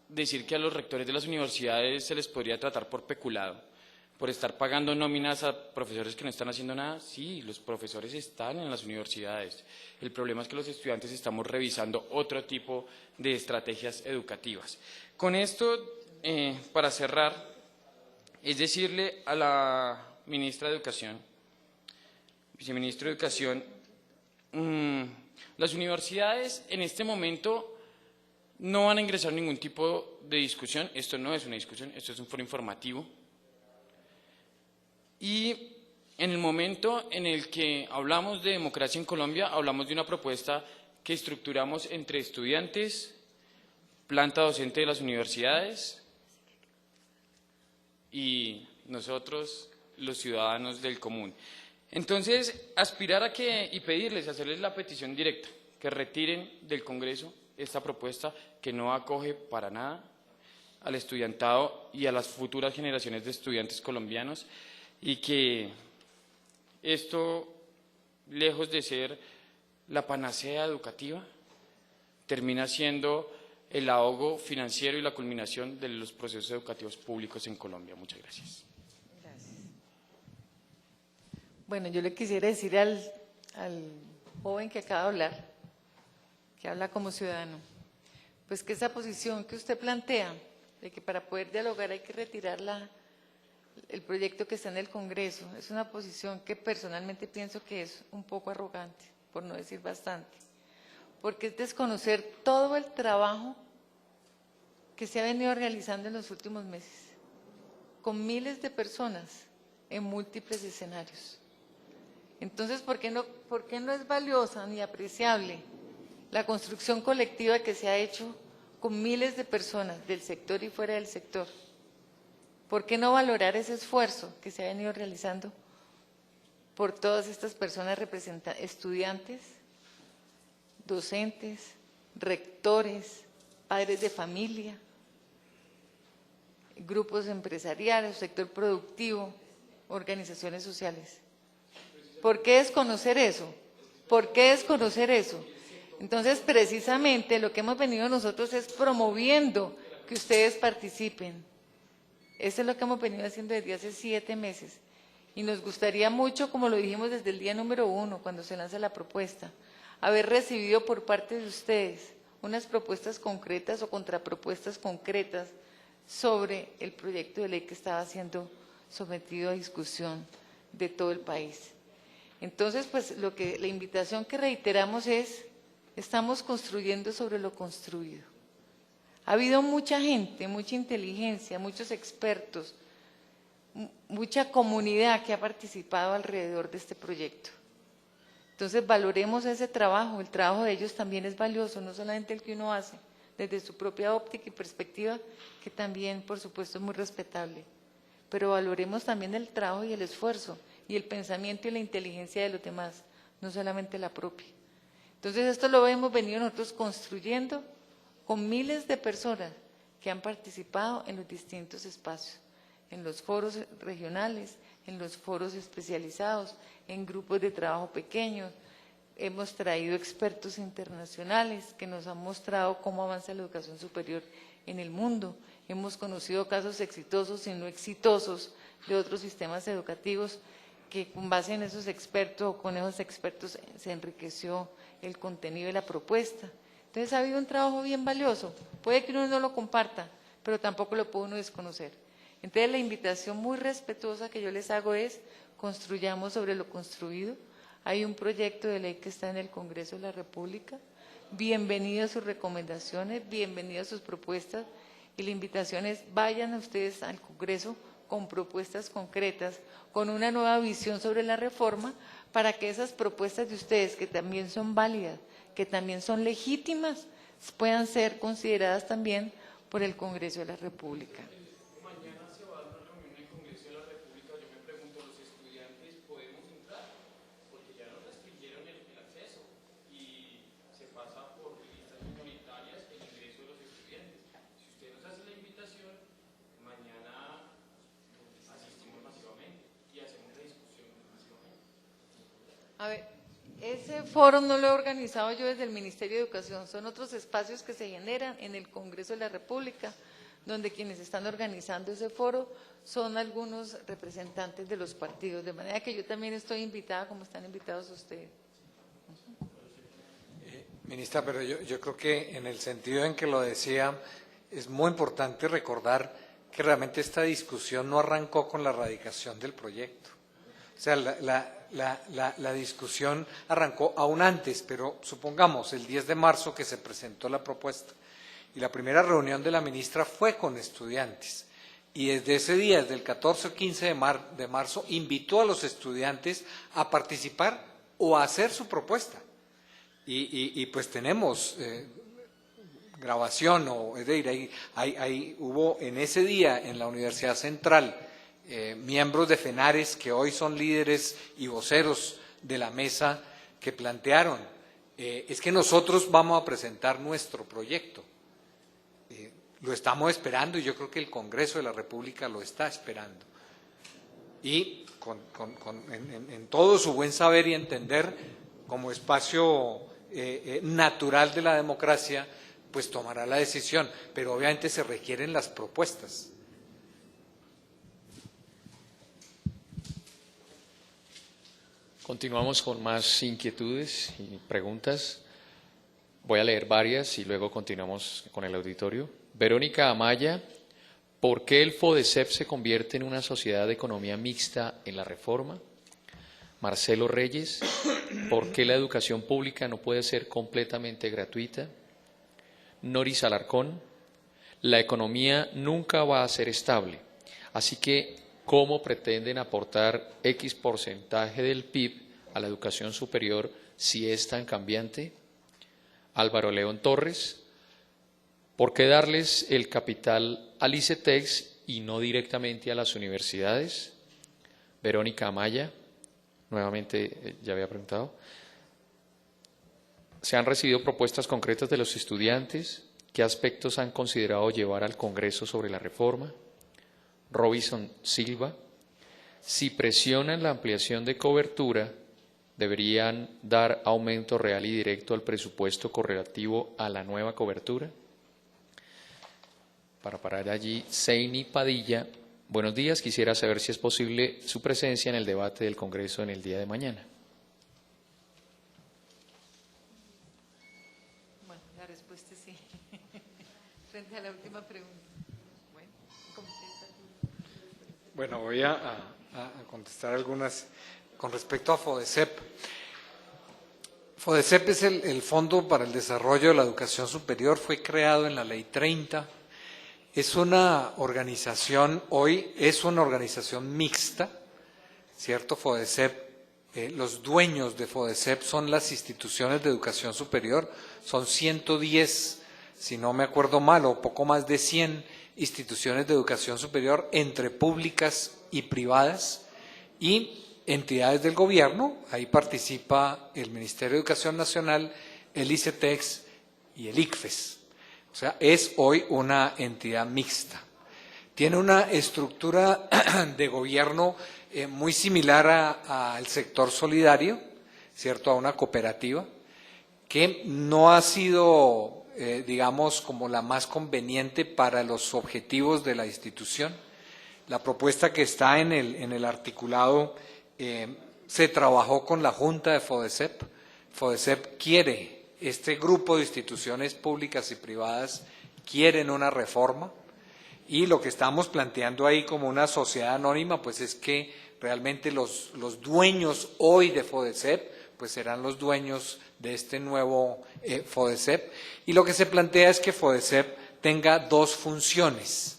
decir que a los rectores de las universidades se les podría tratar por peculado, por estar pagando nóminas a profesores que no están haciendo nada, sí, los profesores están en las universidades. El problema es que los estudiantes estamos revisando otro tipo de estrategias educativas. Con esto, para cerrar, es decirle a la ministra de Educación, viceministro de Educación, las universidades en este momento no van a ingresar ningún tipo de discusión, esto no es una discusión, esto es un foro informativo. Y en el momento en el que hablamos de democracia en Colombia, hablamos de una propuesta que estructuramos entre estudiantes, planta docente de las universidades y nosotros, los ciudadanos del común. Entonces, aspirar a que, y pedirles, hacerles la petición directa, que retiren del Congreso esta propuesta que no acoge para nada al estudiantado y a las futuras generaciones de estudiantes colombianos, y que esto, lejos de ser la panacea educativa, termina siendo el ahogo financiero y la culminación de los procesos educativos públicos en Colombia. Muchas gracias. Bueno, yo le quisiera decir al joven que acaba de hablar, que habla como ciudadano, pues que esa posición que usted plantea, de que para poder dialogar hay que retirar el proyecto que está en el Congreso, es una posición que personalmente pienso que es un poco arrogante, por no decir bastante, porque es desconocer todo el trabajo que se ha venido realizando en los últimos meses, con miles de personas en múltiples escenarios. Entonces, ¿por qué no es valiosa ni apreciable la construcción colectiva que se ha hecho con miles de personas del sector y fuera del sector? ¿Por qué no valorar ese esfuerzo que se ha venido realizando por todas estas personas estudiantes, docentes, rectores, padres de familia, grupos empresariales, sector productivo, organizaciones sociales? ¿Por qué desconocer eso? ¿Por qué desconocer eso? Entonces, precisamente lo que hemos venido nosotros es promoviendo que ustedes participen. Eso es lo que hemos venido haciendo desde hace 7 meses. Y nos gustaría mucho, como lo dijimos desde el día número 1, cuando se lanza la propuesta, haber recibido por parte de ustedes unas propuestas concretas o contrapropuestas concretas sobre el proyecto de ley que estaba siendo sometido a discusión de todo el país. Entonces, pues la invitación que reiteramos es, estamos construyendo sobre lo construido. Ha habido mucha gente, mucha inteligencia, muchos expertos, mucha comunidad que ha participado alrededor de este proyecto. Entonces, valoremos ese trabajo, el trabajo de ellos también es valioso, no solamente el que uno hace, desde su propia óptica y perspectiva, que también, por supuesto, es muy respetable. Pero valoremos también el trabajo y el esfuerzo, y el pensamiento y la inteligencia de los demás, no solamente la propia. Entonces, esto lo hemos venido nosotros construyendo con miles de personas que han participado en los distintos espacios, en los foros regionales, en los foros especializados, en grupos de trabajo pequeños. Hemos traído expertos internacionales que nos han mostrado cómo avanza la educación superior en el mundo. Hemos conocido casos exitosos y no exitosos de otros sistemas educativos que con base en esos expertos o con esos expertos se enriqueció el contenido de la propuesta. Entonces ha habido un trabajo bien valioso. Puede que uno no lo comparta, pero tampoco lo puede uno desconocer. Entonces la invitación muy respetuosa que yo les hago es, construyamos sobre lo construido. Hay un proyecto de ley que está en el Congreso de la República. Bienvenidas sus recomendaciones, bienvenidas sus propuestas. Y la invitación es, vayan ustedes al Congreso con propuestas concretas, con una nueva visión sobre la reforma, para que esas propuestas de ustedes, que también son válidas, que también son legítimas, puedan ser consideradas también por el Congreso de la República. Mañana se va a dar una reunión en el Congreso de la República. Yo me pregunto, ¿los estudiantes podemos entrar? Porque ya nos restringieron el acceso y se pasa por listas minoritarias el ingreso de los estudiantes. Si usted nos hace la invitación, mañana asistimos masivamente y hacemos la discusión masivamente. A ver, ese foro no lo he organizado yo desde el Ministerio de Educación, son otros espacios que se generan en el Congreso de la República, donde quienes están organizando ese foro son algunos representantes de los partidos, de manera que yo también estoy invitada como están invitados ustedes. Ministra, pero yo creo que en el sentido en que lo decía, es muy importante recordar que realmente esta discusión no arrancó con la radicación del proyecto. O sea, la discusión arrancó aún antes, pero supongamos el 10 de marzo que se presentó la propuesta y la primera reunión de la ministra fue con estudiantes y desde ese día, desde el 14 o 15 de marzo, invitó a los estudiantes a participar o a hacer su propuesta. Y pues tenemos grabación, o es decir, hubo en ese día en la Universidad Central miembros de FENARES que hoy son líderes y voceros de la mesa que plantearon, es que nosotros vamos a presentar nuestro proyecto. Lo estamos esperando y yo creo que el Congreso de la República lo está esperando. Y en todo su buen saber y entender, como espacio natural de la democracia, pues tomará la decisión, pero obviamente se requieren las propuestas. Continuamos con más inquietudes y preguntas. Voy a leer varias y luego continuamos con el auditorio. Verónica Amaya, ¿por qué el FODECEP se convierte en una sociedad de economía mixta en la reforma? Marcelo Reyes, ¿por qué la educación pública no puede ser completamente gratuita? Noris Alarcón, la economía nunca va a ser estable, así que ¿cómo pretenden aportar X porcentaje del PIB a la educación superior si es tan cambiante? Álvaro León Torres, ¿por qué darles el capital al ICETEX y no directamente a las universidades? Verónica Amaya, nuevamente ya había preguntado. ¿Se han recibido propuestas concretas de los estudiantes? ¿Qué aspectos han considerado llevar al Congreso sobre la reforma? Robinson Silva, si presionan la ampliación de cobertura, ¿deberían dar aumento real y directo al presupuesto correlativo a la nueva cobertura? Para parar allí, Seini Padilla, buenos días, quisiera saber si es posible su presencia en el debate del Congreso en el día de mañana. Bueno, la respuesta es sí. Frente a la última pregunta. Bueno, voy a contestar algunas con respecto a FODECEP. FODECEP es el Fondo para el Desarrollo de la Educación Superior, fue creado en la Ley 30. Es una organización, hoy es una organización mixta, ¿cierto? FODECEP, los dueños de FODECEP son las instituciones de educación superior, son 110, si no me acuerdo mal, o poco más de 100 instituciones de educación superior entre públicas y privadas y entidades del gobierno. Ahí participa el Ministerio de Educación Nacional, el ICETEX y el ICFES. O sea, es hoy una entidad mixta. Tiene una estructura de gobierno muy similar al sector solidario, ¿cierto? A una cooperativa, que no ha sido digamos, como la más conveniente para los objetivos de la institución. La propuesta que está en el articulado se trabajó con la Junta de FODECEP. FODECEP quiere, este grupo de instituciones públicas y privadas quieren una reforma y lo que estamos planteando ahí como una sociedad anónima pues es que realmente los dueños hoy de FODECEP pues serán los dueños de este nuevo FODECEP y lo que se plantea es que FODECEP tenga dos funciones.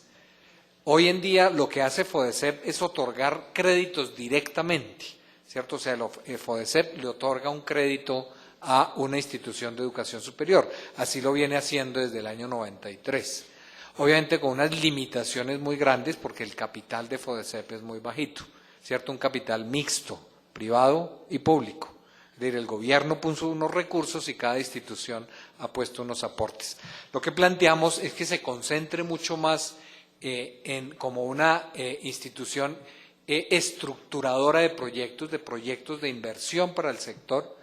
Hoy en día lo que hace FODECEP es otorgar créditos directamente, ¿cierto? O sea, el FODECEP le otorga un crédito a una institución de educación superior. Así lo viene haciendo desde el año 93. Obviamente con unas limitaciones muy grandes porque el capital de FODECEP es muy bajito, ¿cierto? Un capital mixto, privado y público. Es decir, el gobierno puso unos recursos y cada institución ha puesto unos aportes. Lo que planteamos es que se concentre mucho más como una institución estructuradora de proyectos de inversión para el sector,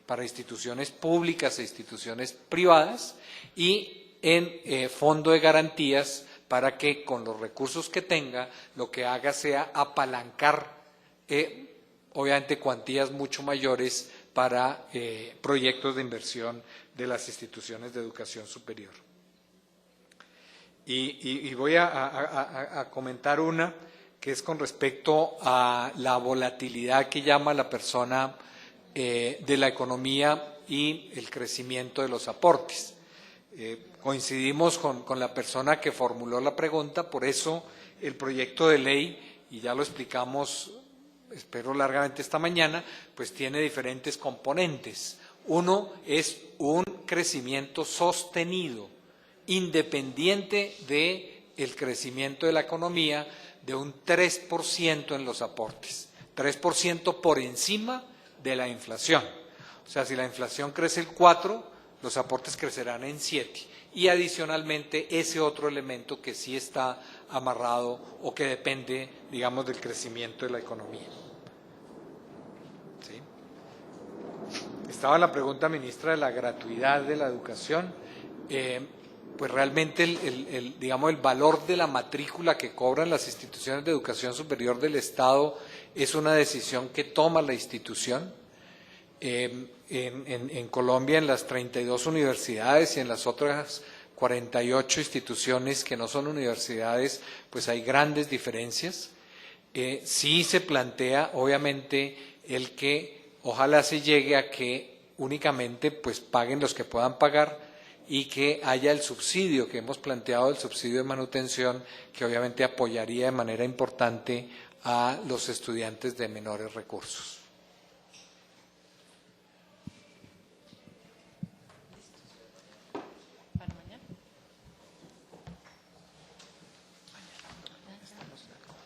para instituciones públicas e instituciones privadas, y en fondo de garantías para que con los recursos que tenga lo que haga sea apalancar obviamente cuantías mucho mayores para proyectos de inversión de las instituciones de educación superior. Y voy a comentar una que es con respecto a la volatilidad que llama la persona de la economía y el crecimiento de los aportes. Coincidimos con la persona que formuló la pregunta, por eso el proyecto de ley, y ya lo explicamos, espero largamente esta mañana, pues tiene diferentes componentes. Uno es un crecimiento sostenido, independiente del crecimiento de la economía, de un 3% en los aportes, 3% por encima de la inflación. O sea, si la inflación crece el 4%, los aportes crecerán en 7%. Y adicionalmente ese otro elemento que sí está amarrado o que depende, digamos, del crecimiento de la economía. ¿Sí? Estaba la pregunta, ministra, de la gratuidad de la educación. Pues realmente digamos, el valor de la matrícula que cobran las instituciones de educación superior del Estado es una decisión que toma la institución. En Colombia, en las 32 universidades y en las otras 48 instituciones que no son universidades, pues hay grandes diferencias. Sí se plantea, obviamente, el que ojalá se llegue a que únicamente pues paguen los que puedan pagar, y que haya el subsidio que hemos planteado, el subsidio de manutención, que obviamente apoyaría de manera importante a los estudiantes de menores recursos. ¿Para mañana?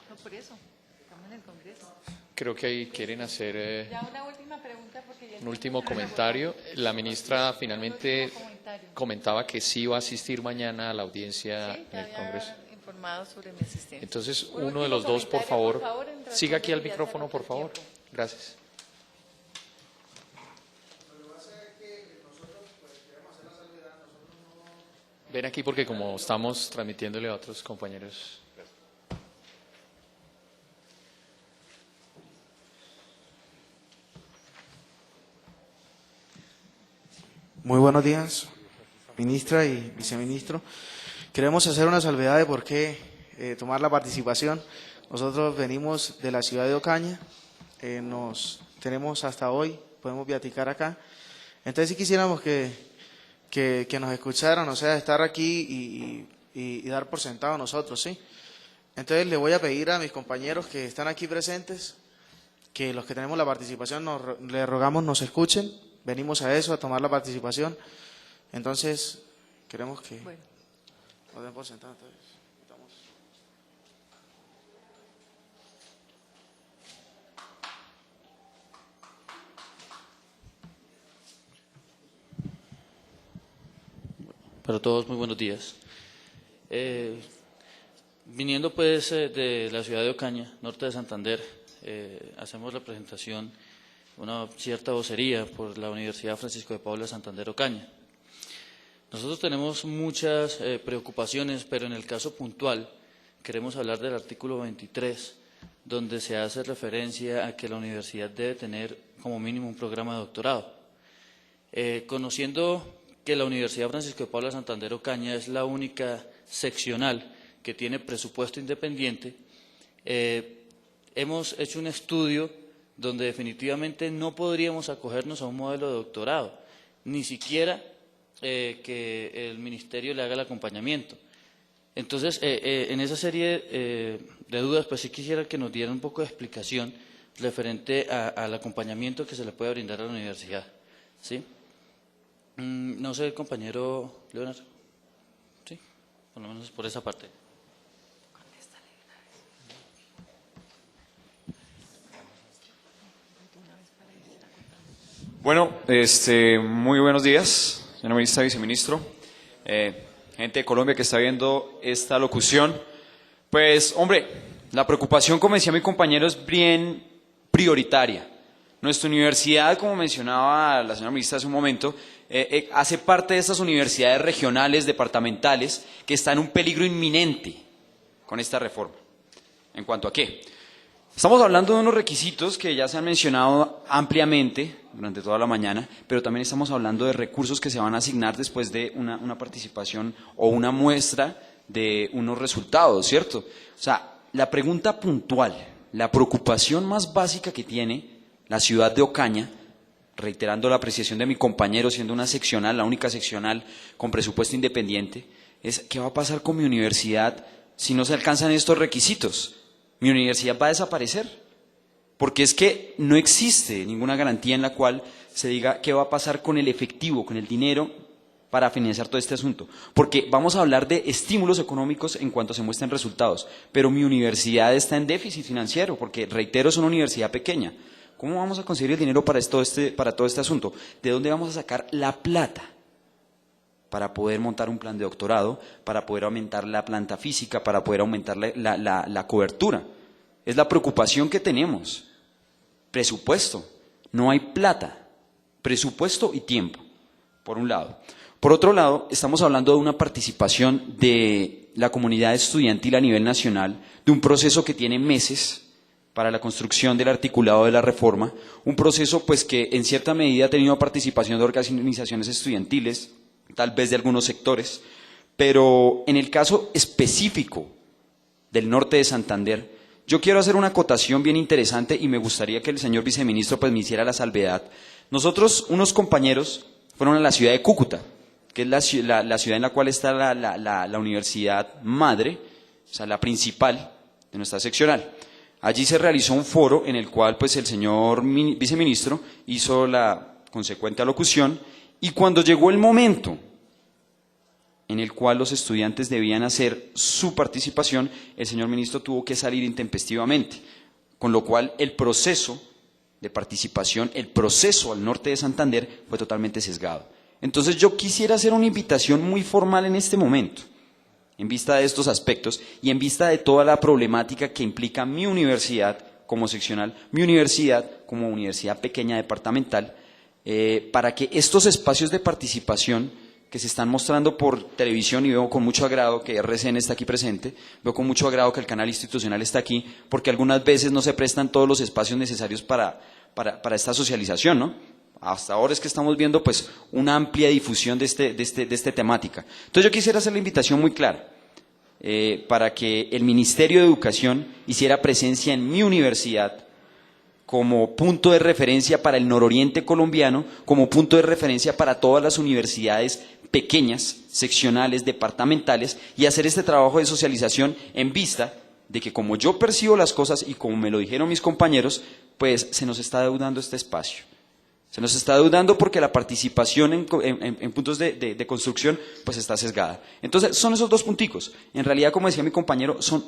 No, por eso, estamos en el Congreso. Creo que ahí quieren hacer Ya una última pregunta porque ya un último comentario. La ministra finalmente comentaba que sí va a asistir mañana a la audiencia Sí, en ya el Congreso. había informado sobre mi asistencia. Entonces, Un uno de último los dos, por comentario, favor, en siga aquí al razón de que ya se micrófono, agotó por el favor. tiempo. Gracias. Ven aquí porque como estamos transmitiéndole a otros compañeros. Muy buenos días, ministra y viceministro. Queremos hacer una salvedad de por qué tomar la participación. Nosotros venimos de la ciudad de Ocaña, nos tenemos hasta hoy, podemos viaticar acá. Entonces sí quisiéramos que nos escucharan, o sea, estar aquí y dar por sentado a nosotros, ¿sí? Entonces le voy a pedir a mis compañeros que están aquí presentes, que los que tenemos la participación, les rogamos nos escuchen. Venimos a eso, a tomar la participación. Entonces, queremos que Bueno. nos den por sentado. Entonces, estamos. Para todos, muy buenos días. Viniendo pues de la ciudad de Ocaña, norte de Santander, hacemos la presentación, una cierta vocería por la Universidad Francisco de Paula Santander Ocaña. Nosotros tenemos muchas preocupaciones, pero en el caso puntual queremos hablar del artículo 23, donde se hace referencia a que la universidad debe tener como mínimo un programa de doctorado. Conociendo que la Universidad Francisco de Paula Santander Ocaña es la única seccional que tiene presupuesto independiente, hemos hecho un estudio donde definitivamente no podríamos acogernos a un modelo de doctorado, ni siquiera que el ministerio le haga el acompañamiento. Entonces, en esa serie de dudas, pues sí quisiera que nos dieran un poco de explicación referente al acompañamiento que se le puede brindar a la universidad, ¿sí? No sé, compañero Leonardo, ¿sí? Por lo menos por esa parte. Bueno, muy buenos días, señor ministra, viceministro, gente de Colombia que está viendo esta locución. Pues, hombre, la preocupación, como decía mi compañero, es bien prioritaria. Nuestra universidad, como mencionaba la señora ministra hace un momento, hace parte de estas universidades regionales, departamentales, que están en un peligro inminente con esta reforma. ¿En cuanto a qué? Estamos hablando de unos requisitos que ya se han mencionado ampliamente durante toda la mañana, pero también estamos hablando de recursos que se van a asignar después de una participación o una muestra de unos resultados, ¿cierto? O sea, la pregunta puntual, la preocupación más básica que tiene la ciudad de Ocaña, reiterando la apreciación de mi compañero, siendo una seccional, la única seccional con presupuesto independiente, es ¿qué va a pasar con mi universidad si no se alcanzan estos requisitos? ¿Mi universidad va a desaparecer? Porque es que no existe ninguna garantía en la cual se diga qué va a pasar con el efectivo, con el dinero para financiar todo este asunto. Porque vamos a hablar de estímulos económicos en cuanto se muestren resultados, pero mi universidad está en déficit financiero, porque, reitero, es una universidad pequeña. ¿Cómo vamos a conseguir el dinero para todo este asunto? ¿De dónde vamos a sacar la plata para poder montar un plan de doctorado, para poder aumentar la planta física, para poder aumentar la cobertura? Es la preocupación que tenemos. Presupuesto. No hay plata. Presupuesto y tiempo, por un lado. Por otro lado, estamos hablando de una participación de la comunidad estudiantil a nivel nacional, de un proceso que tiene meses para la construcción del articulado de la reforma, un proceso pues que en cierta medida ha tenido participación de organizaciones estudiantiles, tal vez de algunos sectores, pero en el caso específico del norte de Santander, yo quiero hacer una acotación bien interesante y me gustaría que el señor viceministro pues me hiciera la salvedad. Nosotros, unos compañeros, fueron a la ciudad de Cúcuta, que es la ciudad en la cual está la universidad madre, o sea, la principal de nuestra seccional. Allí se realizó un foro en el cual pues el señor viceministro hizo la consecuente alocución, y cuando llegó el momento en el cual los estudiantes debían hacer su participación, el señor ministro tuvo que salir intempestivamente, con lo cual el proceso de participación, el proceso al norte de Santander fue totalmente sesgado. Entonces yo quisiera hacer una invitación muy formal en este momento, en vista de estos aspectos y en vista de toda la problemática que implica mi universidad como seccional, mi universidad como universidad pequeña departamental, para que estos espacios de participación que se están mostrando por televisión, y veo con mucho agrado que RCN está aquí presente, veo con mucho agrado que el canal institucional está aquí, porque algunas veces no se prestan todos los espacios necesarios para esta socialización, ¿no? Hasta ahora es que estamos viendo pues una amplia difusión de esta temática. Entonces yo quisiera hacer la invitación muy clara para que el Ministerio de Educación hiciera presencia en mi universidad como punto de referencia para el nororiente colombiano, como punto de referencia para todas las universidades pequeñas, seccionales, departamentales, y hacer este trabajo de socialización en vista de que como yo percibo las cosas y como me lo dijeron mis compañeros, pues se nos está deudando este espacio. Se nos está deudando porque la participación en puntos de construcción pues está sesgada. Entonces son esos dos punticos. En realidad, como decía mi compañero, son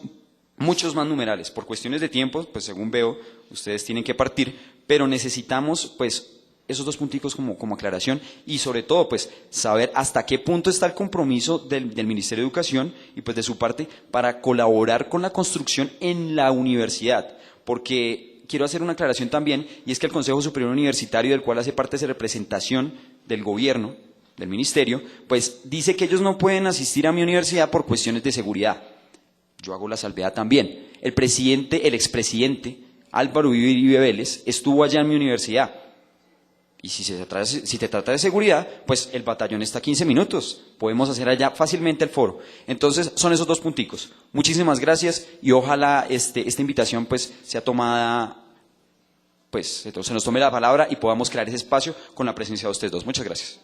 muchos más numerales. Por cuestiones de tiempo, pues según veo, ustedes tienen que partir, pero necesitamos pues esos dos punticos como aclaración y sobre todo pues saber hasta qué punto está el compromiso del Ministerio de Educación y pues de su parte para colaborar con la construcción en la universidad, porque quiero hacer una aclaración también, y es que el Consejo Superior Universitario, del cual hace parte esa representación del gobierno, del ministerio, pues dice que ellos no pueden asistir a mi universidad por cuestiones de seguridad. Yo hago la salvedad también. El expresidente Álvaro Uribe Vélez estuvo allá en mi universidad. Y si se trata de seguridad, pues el batallón está a 15 minutos. Podemos hacer allá fácilmente el foro. Entonces, son esos dos punticos. Muchísimas gracias y ojalá esta invitación pues sea tomada, pues se nos tome la palabra y podamos crear ese espacio con la presencia de ustedes dos. Muchas gracias.